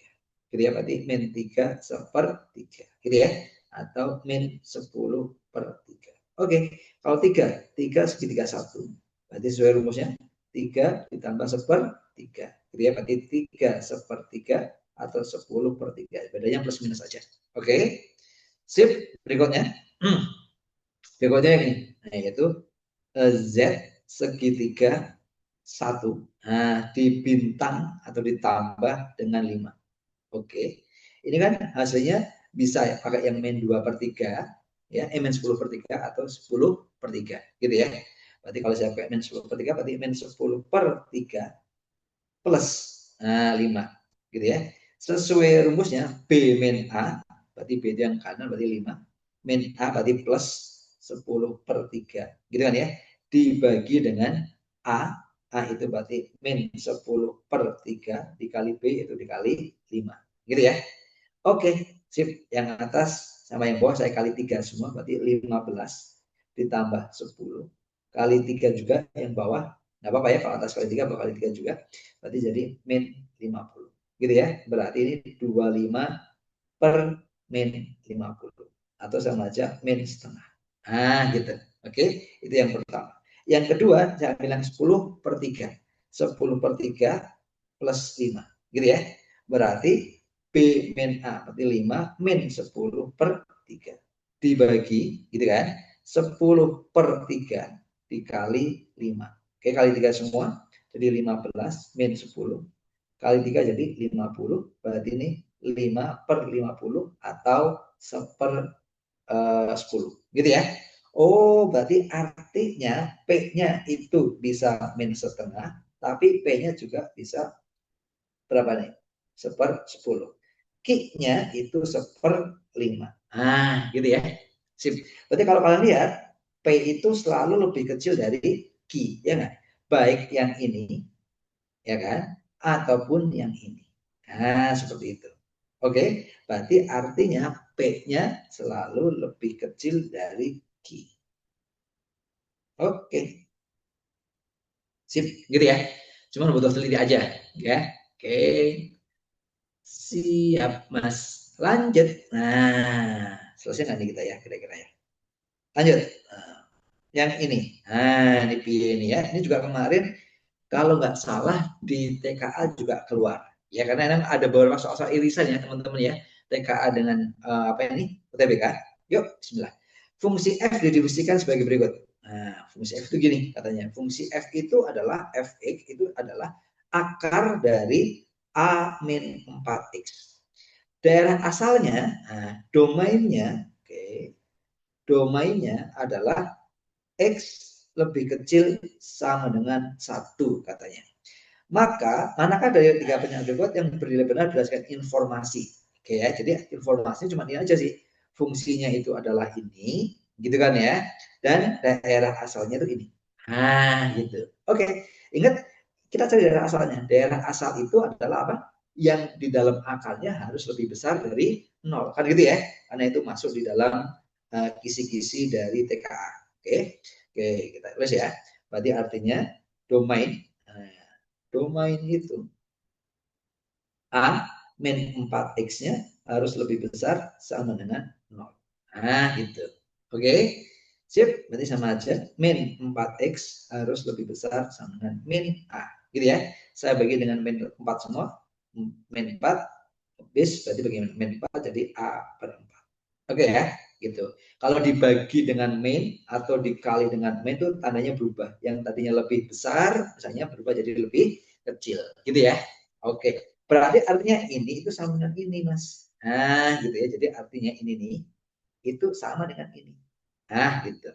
Gitu ya, berarti min 3 sepertiga. Gitu ya. Atau min 10 per 3. Oke, kalau 3 segitiga 1. Berarti sesuai rumusnya, 3 ditambah sepertiga. Gitu ya, berarti 3 sepertiga atau 10 per 3. Bedanya plus minus saja. Oke, sip. Berikutnya. Berikutnya ini, nah, yaitu Z segitiga 1. Nah, dibintang atau ditambah dengan 5. Oke. Ini kan hasilnya bisa ya pakai yang min 2 per 3, ya, min 10 per 3 atau 10 per 3, gitu ya. Berarti kalau saya pakai min 10 per 3, berarti min 10 per 3 plus 5, gitu ya. Sesuai rumusnya, B min A, berarti B itu yang kanan, berarti 5. Min A berarti plus 10 per 3, gitu kan ya. Dibagi dengan A, A itu berarti min 10 per 3 dikali B itu dikali 5. Gitu ya. Oke, sip. Yang atas sama yang bawah saya kali 3 semua, berarti 15 ditambah 10 kali 3 juga yang bawah. Nggak apa-apa ya, kalau atas kali 3, bawah kali 3 juga. Berarti jadi min 50. Gitu ya. Berarti ini 25 per min 50. Atau sama aja min setengah. Nah, gitu. Oke, itu yang pertama. Yang kedua, saya bilang 10 per 3. 10 per 3 plus 5. Gitu ya. Berarti B min A, berarti 5 min 10 per 3. Dibagi, gitu kan. 10 per 3 dikali 5. Oke, kali 3 semua. Jadi 15 min 10 kali 3 jadi 50. Berarti ini 5 per 50 atau 10. Gitu ya. Oh, berarti artinya P-nya itu bisa min setengah, tapi P-nya juga bisa berapa nih? 1/10. Q-nya itu 1/5. Nah, gitu ya. Sip. Berarti kalau kalian lihat, P itu selalu lebih kecil dari Q, ya nggak? Baik yang ini, ya kan? Ataupun yang ini. Nah, seperti itu. Oke, berarti artinya P-nya selalu lebih kecil dari Q. Oke, sip, gitu ya. Cuma butuh teliti aja, ya. Oke, siap, Mas. Lanjut. Nah, selesai nanti kita ya, kira-kira ya. Lanjut. Nah, yang ini. Nah, ini pilih ini ya. Ini juga kemarin kalau nggak salah di TKA juga keluar. Ya, karena memang ada beberapa soal-soal irisan ya, teman-teman ya. TKA dengan apa ini? UTBK. Yuk, bismillah. Fungsi F didistribusikan sebagai berikut. Nah, fungsi F itu gini katanya. Fungsi F itu adalah Fx itu adalah akar dari A-4x. Daerah asalnya, nah, domainnya, oke, domainnya adalah X lebih kecil sama dengan 1 katanya. Maka, manakah dari tiga penyamping berikut yang bernilai benar berdasarkan informasi? Oke ya, jadi informasinya cuma ini aja sih. Fungsinya itu adalah ini, gitu kan ya. Dan daerah asalnya itu ini. Nah, gitu. Oke, ingat kita cari daerah asalnya. Daerah asal itu adalah apa? Yang di dalam akalnya harus lebih besar dari 0. Kan gitu ya. Karena itu masuk di dalam kisi-kisi dari TKA. Oke. Oke, kita tulis ya. Berarti artinya domain. Domain itu A min 4x-nya harus lebih besar sama dengan 0. Nah, gitu. Oke. Sip, berarti sama aja. Min 4x harus lebih besar sama dengan min A. Gitu ya. Saya bagi dengan min 4 semua. Min 4 bis berarti bagi min 4 jadi A per 4. Oke ya, gitu. Kalau dibagi dengan min atau dikali dengan min itu tandanya berubah. Yang tadinya lebih besar, misalnya berubah jadi lebih kecil. Gitu ya. Oke. Berarti artinya ini itu sama dengan ini, Mas. Nah, gitu ya. Jadi artinya ini nih itu sama dengan ini. Nah, gitu.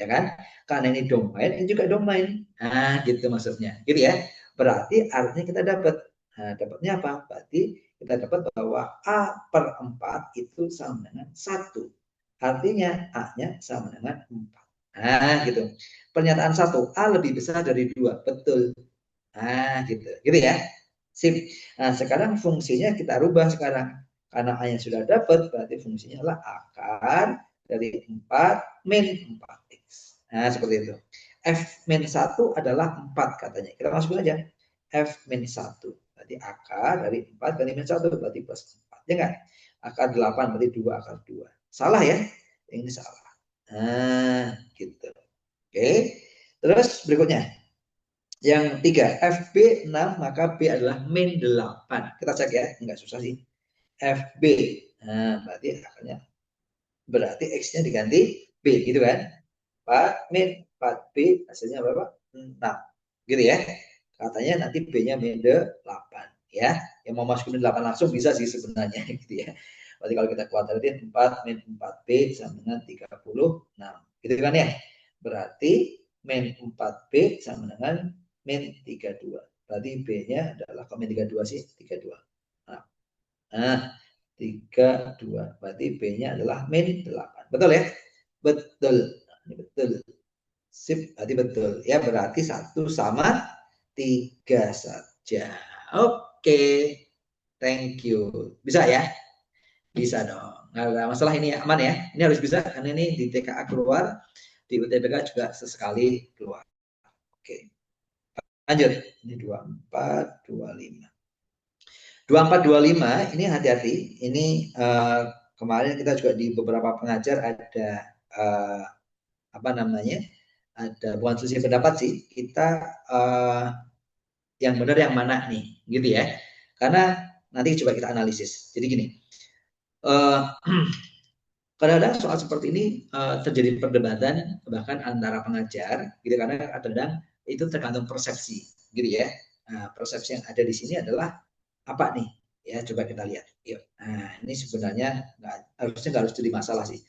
Ya kan? Karena ini domain, ini juga domain. Nah, gitu maksudnya. Gitu ya. Berarti artinya kita dapat. Nah, dapatnya apa? Berarti kita dapat bahwa A per 4 itu sama dengan 1. Artinya A-nya sama dengan 4. Nah, gitu. Pernyataan 1, A lebih besar dari 2. Betul. Nah, gitu. Gitu ya. Sip. Nah, sekarang fungsinya kita rubah sekarang. Karena A-nya sudah dapat, berarti fungsinya adalah akar dari 4 min 4x. Nah, seperti itu. F min 1 adalah 4 katanya. Kita masukin aja. F min 1. Berarti akar dari 4 kali min 1 berarti plus 4. Ya enggak? Akar 8 berarti 2 akar 2. Salah ya? Ini salah. Nah, gitu. Oke. Terus berikutnya. Yang 3, FB 6 maka B adalah min 8. Kita cek ya, enggak susah sih. FB. Nah, berarti X-nya diganti B gitu kan. 4 min 4B hasilnya berapa? 6. Gitu ya. Katanya nanti B-nya min 8 ya. Yang mau masukin 8 langsung bisa sih sebenarnya gitu ya. Berarti kalau kita kuadratin 4 min 4B sama dengan 36. Gitu kan ya. Berarti min 4B sama dengan min 32. Berarti B-nya adalah, kalau min 32 sih 32. Nah, 32. Berarti B-nya adalah min 8. Betul ya? Betul. Ini betul. Sip, berarti betul. Ya, berarti 1 sama 3 saja. Oke. Thank you. Bisa ya? Bisa dong. Nggak ada masalah, ini aman ya. Ini harus bisa karena ini di TKA keluar. di UTBK juga sesekali keluar. Oke, lanjut. Ini 2425. 2425 ini hati-hati. Ini kemarin kita juga di beberapa pengajar ada apa namanya? Ada bukan selisih pendapat sih. Kita yang benar yang mana nih, gitu ya. Karena nanti coba kita analisis. Jadi gini. Kadang-kadang soal seperti ini terjadi perdebatan bahkan antara pengajar, gitu, karena kadang-kadang itu tergantung persepsi, gitu ya. Nah, persepsi yang ada di sini adalah apa nih? Ya, coba kita lihat. Yuk. Nah, ini sebenarnya harusnya nggak harus jadi masalah sih.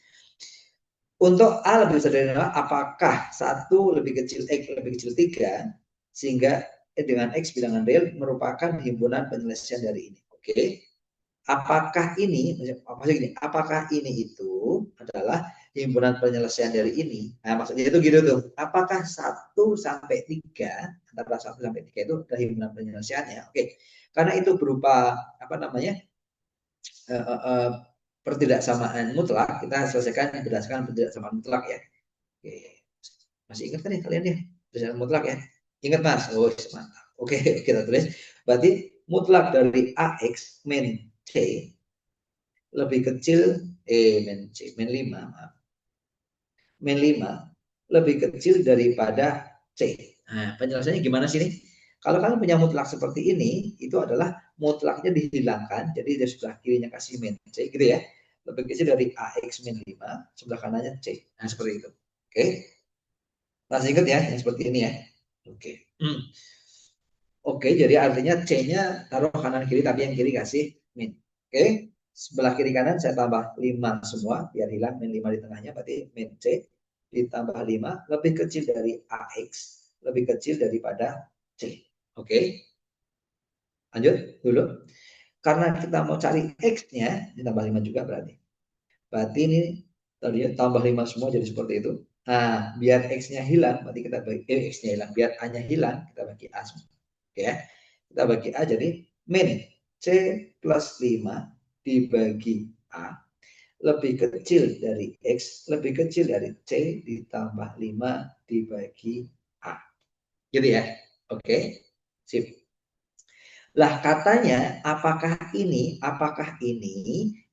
Untuk A lebih besar dari 0, apakah 1 lebih kecil X lebih kecil 3, sehingga dengan X bilangan real merupakan himpunan penyelesaian dari ini. Oke. Apakah ini, maksudnya gini, apakah ini itu adalah himpunan penyelesaian dari ini? Nah, maksudnya itu gitu tuh. Apakah 1 sampai 3, antara 1 sampai 3 itu adalah himpunan penyelesaiannya? Oke. Karena itu berupa apa namanya? Pertidaksamaan mutlak, kita selesaikan berdasarkan pertidaksamaan mutlak ya. Oke. Masih ingat kan ya kalian ya? Pertidaksamaan mutlak ya? Ingat Mas? Oh, mantap. Oke, kita tulis. Berarti mutlak dari AX min C lebih kecil min 5 maaf. Min 5 lebih kecil daripada C. Nah, penjelasannya gimana sih nih? Kalau kalian punya mutlak seperti ini, itu adalah mutlaknya dihilangkan, jadi di sebelah kirinya kasih min C gitu ya. Lebih kecil dari AX min 5, sebelah kanannya C. Nah, seperti itu. Oke. Masih ingat ya yang seperti ini ya? Oke. Oke, jadi artinya C-nya taruh kanan kiri tapi yang kiri kasih min. Oke. Sebelah kiri kanan saya tambah 5 semua biar hilang min 5 di tengahnya, berarti min C ditambah 5 lebih kecil dari AX, lebih kecil daripada C. Oke. Lanjut dulu. Karena kita mau cari X-nya ditambah 5 juga berarti. Berarti ini tadi tambah 5 semua jadi seperti itu. Nah, biar X-nya hilang, berarti kita bagi X-nya hilang, biar A-nya hilang, kita bagi A semua. Oke ya. Kita bagi A jadi min C plus 5 dibagi A lebih kecil dari X, lebih kecil dari C ditambah 5 dibagi A. Gitu ya. Oke. Sip. Lah katanya apakah ini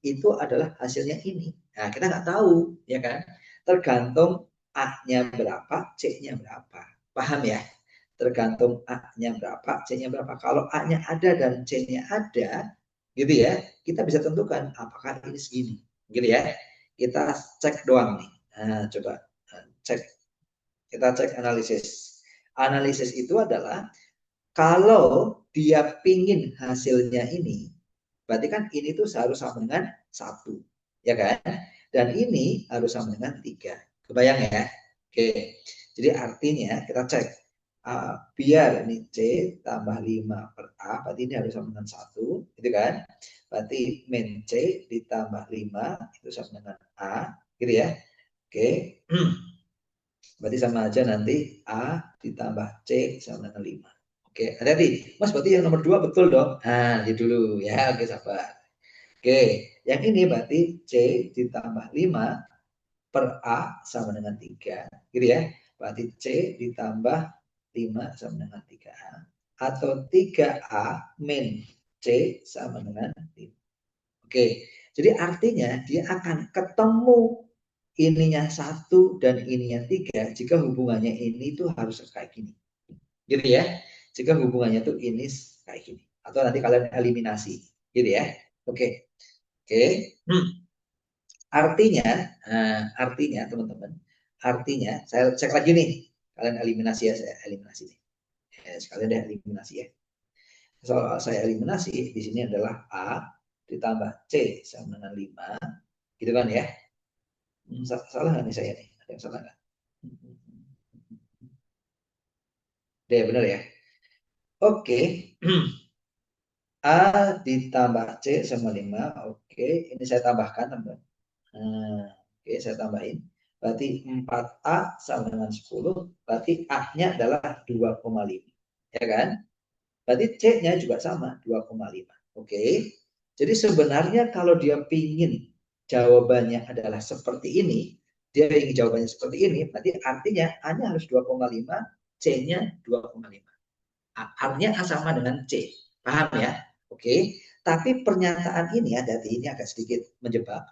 itu adalah hasilnya ini. Nah, kita nggak tahu, ya kan? Tergantung A-nya berapa, C-nya berapa. Paham ya? Tergantung A-nya berapa, C-nya berapa. Kalau A-nya ada dan C-nya ada, gitu ya, kita bisa tentukan apakah ini segini, gitu ya. Kita cek doang nih. Nah, coba cek. Kita cek analisis. Analisis itu adalah kalau dia pingin hasilnya ini, berarti kan ini tuh harus sama dengan 1, ya kan? Dan ini harus sama dengan 3. Kebayang ya? Oke. Jadi artinya kita cek biar ini C tambah 5 per A, berarti ini harus sama dengan 1, gitu kan? Berarti min C ditambah 5 itu sama dengan A, gitu ya. Oke. Berarti sama aja nanti A ditambah C sama dengan 5. Oke, hati-hati. Mas, berarti yang nomor 2 betul dong. Nah, gitu dulu ya. Oke, sabar. Oke, yang ini berarti C ditambah 5 per A sama dengan 3. Gitu ya. Berarti C ditambah 5 sama dengan 3A. Atau 3A min C sama dengan 5. Oke, jadi artinya dia akan ketemu ininya 1 dan ininya 3 jika hubungannya ini tuh harus kayak gini. Gitu ya. Jika hubungannya tuh ini kayak gini. Atau nanti kalian eliminasi. Gitu ya. Oke. Oke. Artinya teman-teman. Artinya, saya cek lagi nih. Kalian eliminasi ya, saya eliminasi nih. Ya, sekalian deh eliminasi ya. Soal saya eliminasi, di sini adalah A ditambah C sama dengan 5. Gitu kan ya. Salah nggak nih saya nih? Ada yang salah nggak? Deh, benar ya. Oke. A ditambah C sama 5. Oke, ini saya tambahkan teman-teman. Nah, oke, saya tambahin. Berarti 4A sama dengan 10. Berarti A-nya adalah 2,5. Ya kan? Berarti C-nya juga sama, 2,5. Oke. Jadi sebenarnya kalau dia pingin jawabannya adalah seperti ini, dia ingin jawabannya seperti ini, berarti artinya A-nya harus 2,5, C-nya 2,5. Artinya A sama dengan C. Paham ya? Oke. Tapi pernyataan ini, hati-hati, ini agak sedikit menjebak.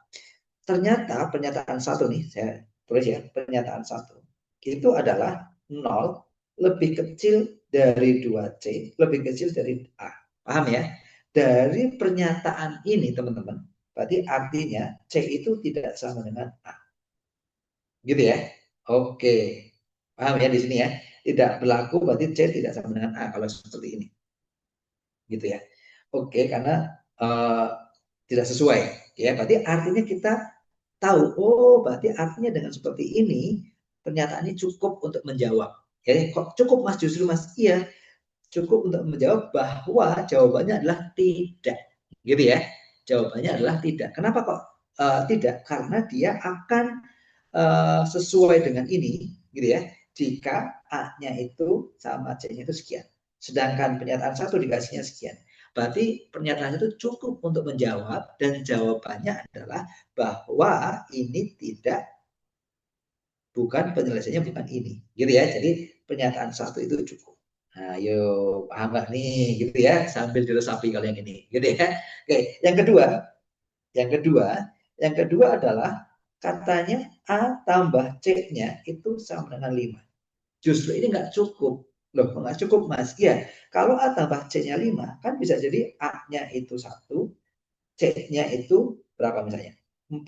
Ternyata pernyataan satu nih, saya tulis ya, pernyataan satu. Itu adalah 0 lebih kecil dari 2C, lebih kecil dari A. Paham ya? Dari pernyataan ini, teman-teman, berarti artinya C itu tidak sama dengan A. Gitu ya. Oke. Paham ya di sini ya? Tidak berlaku berarti C tidak sama dengan A kalau seperti ini. Gitu ya. Oke, karena tidak sesuai. Ya, berarti artinya kita tahu, oh berarti artinya dengan seperti ini, pernyataan ini cukup untuk menjawab. Ya, kok cukup Mas, justru Mas? Iya, cukup untuk menjawab bahwa jawabannya adalah tidak. Gitu ya. Jawabannya adalah tidak. Kenapa kok tidak? Karena dia akan sesuai dengan ini, gitu ya, jika A-nya itu sama C-nya itu sekian. Sedangkan pernyataan satu dikasihnya sekian. Berarti pernyataan itu cukup untuk menjawab, dan jawabannya adalah bahwa ini tidak, bukan penyelesaiannya bukan ini. Gitu ya, jadi pernyataan satu itu cukup. Nah, yuk paham gak nih, gitu ya, sambil diresapi kalau yang ini, gitu ya. Oke, yang kedua adalah katanya A tambah C-nya itu sama dengan 5. Justru ini nggak cukup. Loh, nggak cukup Mas? Iya, kalau A tambah C-nya 5, kan bisa jadi A-nya itu 1, C-nya itu berapa misalnya? 4.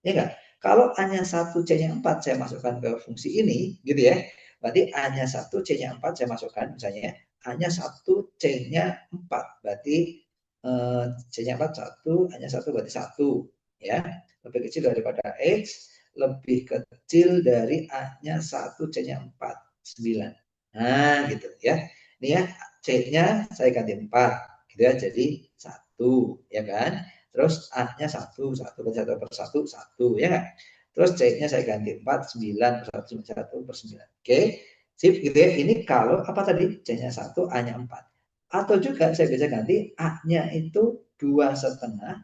Ya enggak? Kalau A-nya 1, C-nya 4, saya masukkan ke fungsi ini, gitu ya. Berarti A-nya 1, C-nya 4, saya masukkan misalnya. A-nya 1, C-nya 4. Berarti C-nya 4, 1, A-nya 1, berarti 1. Ya, lebih kecil daripada X, lebih kecil dari A-nya 1, C-nya 4, 9. Nah, gitu ya. Ini ya, C-nya saya ganti 4, gitu ya, jadi 1, ya kan? Terus A-nya 1, 1 ya kan? Terus C-nya saya ganti 4, 9 per 1 per 9. Oke, sip gitu ya. Ini kalau apa tadi? C-nya 1, A-nya 4. Atau juga saya bisa ganti A-nya itu 2,5,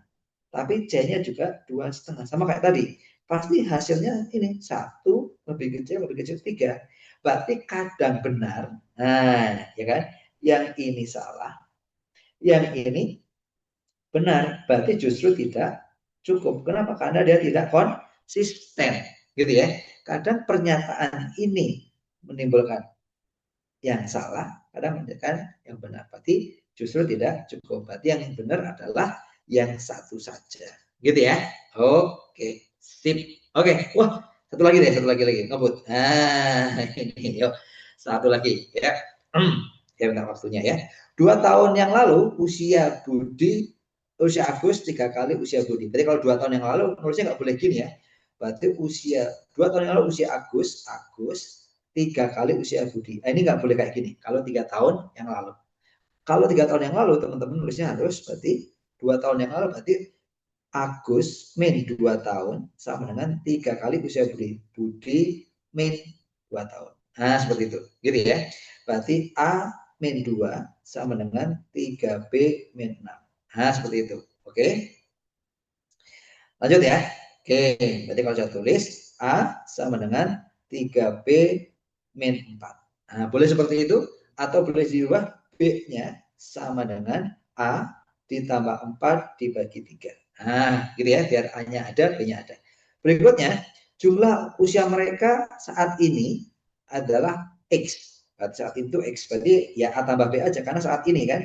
tapi C-nya juga 2,5. Sama kayak tadi. Pasti hasilnya ini 1 lebih kecil 3. Berarti kadang benar. Nah, ya kan? Yang ini salah, yang ini benar, berarti justru tidak cukup. Kenapa? Karena dia tidak konsisten, gitu ya. Kadang pernyataan ini menimbulkan yang salah, kadang menimbulkan yang benar. Berarti justru tidak cukup. Berarti yang benar adalah yang satu saja, gitu ya. Oke, sip. Oke, wah, satu lagi ngebut. Nah, ini yuk, satu lagi ya. Ya bentar waktunya ya. 2 tahun yang lalu usia Agus 3 kali usia Budi. Berarti kalau 2 tahun yang lalu menurutnya nggak boleh gini ya. Berarti 2 tahun yang lalu usia Agus 3 kali usia Budi. Nah, ini nggak boleh kayak gini. Kalau 3 tahun yang lalu. Kalau 3 tahun yang lalu teman-teman nulisnya harus berarti 2 tahun yang lalu berarti Agus min 2 tahun sama dengan 3 kali usia Budi. Budi min 2 tahun. Nah seperti itu, gitu ya. Berarti A min 2 sama dengan 3B min 6. Nah seperti itu, oke. Lanjut ya. Oke, berarti kalau saya tulis A sama dengan 3B min 4. Nah, boleh seperti itu, atau boleh diubah B-nya sama dengan A ditambah 4 dibagi 3. Nah, gitu ya, biar A-nya ada, B-nya ada. Berikutnya, jumlah usia mereka saat ini adalah X. Saat itu X, berarti ya A tambah B aja, karena saat ini kan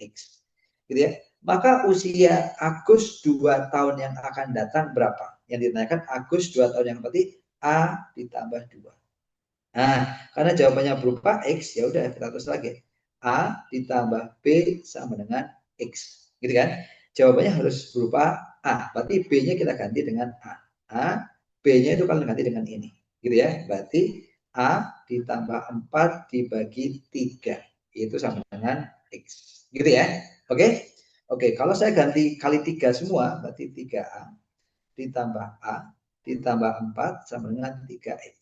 X. Gitu ya. Maka usia Agus 2 tahun yang akan datang berapa? Yang ditanyakan Agus 2 tahun yang berarti A ditambah 2. Nah, karena jawabannya berupa X, ya udah kita terus lagi. A ditambah B sama dengan X. Gitu kan? Jawabannya harus berupa A. Berarti B-nya kita ganti dengan A. A, B-nya itu kalau ganti dengan ini. Gitu ya. Berarti A ditambah 4 dibagi 3. Itu sama dengan X. Gitu ya. Oke? Oke, kalau saya ganti kali 3 semua, berarti 3A ditambah A ditambah 4 sama dengan 3X.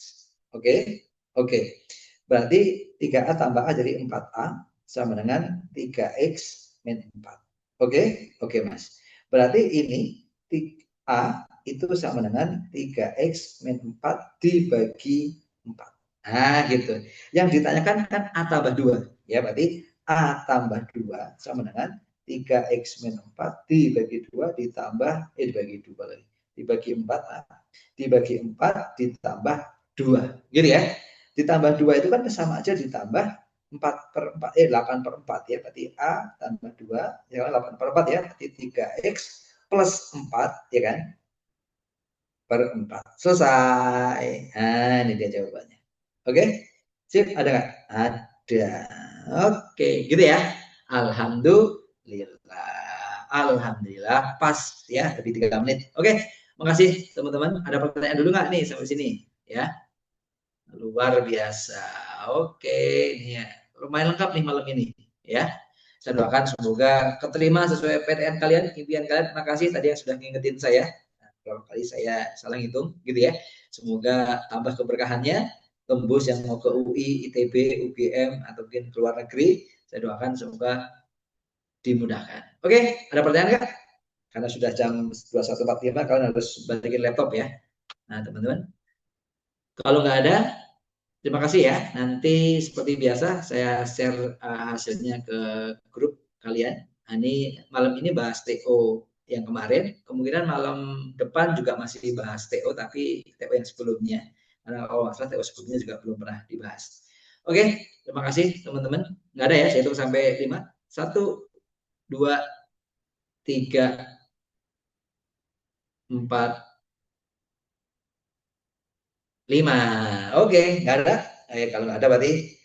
Oke? Oke. Berarti 3A tambah A jadi 4A sama dengan 3X min 4. Oke? Oke, Mas. Berarti ini A itu sama dengan 3X min 4 dibagi 4. Nah, gitu. Yang ditanyakan kan A tambah 2. Ya, berarti A tambah 2 sama dengan 3X min 4 dibagi 2 ditambah, dibagi 2 lagi. Dibagi 4, nah, dibagi 4 ditambah 2. Gitu ya. Ditambah 2 itu kan sama aja ditambah 4/4, 8/4 ya. Berarti A tambah 2, ya 8/4 ya. Berarti 3X plus 4, ya kan? Per 4. Selesai. Nah, ini dia jawabannya. Oke? Sip, ada nggak? Ada. Oke, gitu ya. Alhamdulillah. Alhamdulillah. Pas ya, lebih 3 menit. Oke, makasih teman-teman. Ada pertanyaan dulu nggak nih sampai sini? Ya, luar biasa. Oke, ini ya. Lumayan lengkap nih malam ini. Ya, saya doakan semoga keterima sesuai PTN kalian, impian kalian. Terima kasih tadi yang sudah ngingetin saya. Berapa kali saya salah hitung gitu ya. Semoga tambah keberkahannya, tembus yang mau ke UI, ITB, UGM atau mungkin ke luar negeri. Saya doakan semoga dimudahkan. Oke, ada pertanyaan nggak? Karena sudah jam 21.45, kalian harus balikin laptop ya. Nah, teman-teman, kalau nggak ada, terima kasih ya. Nanti seperti biasa saya share hasilnya ke grup kalian. Nah, ini malam ini bahas TO yang kemarin. Kemungkinan malam depan juga masih dibahas TO, tapi TO yang sebelumnya. Karena kalau nggak salah TO sebelumnya juga belum pernah dibahas. Oke, terima kasih teman-teman. Nggak ada ya, saya hitung sampai 5. 1, 2, 3, 4, 5. Oke, nggak ada. Kalau nggak ada berarti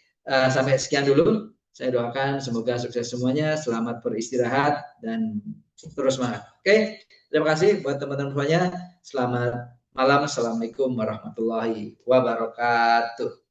sampai sekian dulu. Saya doakan semoga sukses semuanya, selamat beristirahat dan terus semangat. Oke, terima kasih buat teman-teman semuanya. Selamat malam. Assalamualaikum warahmatullahi wabarakatuh.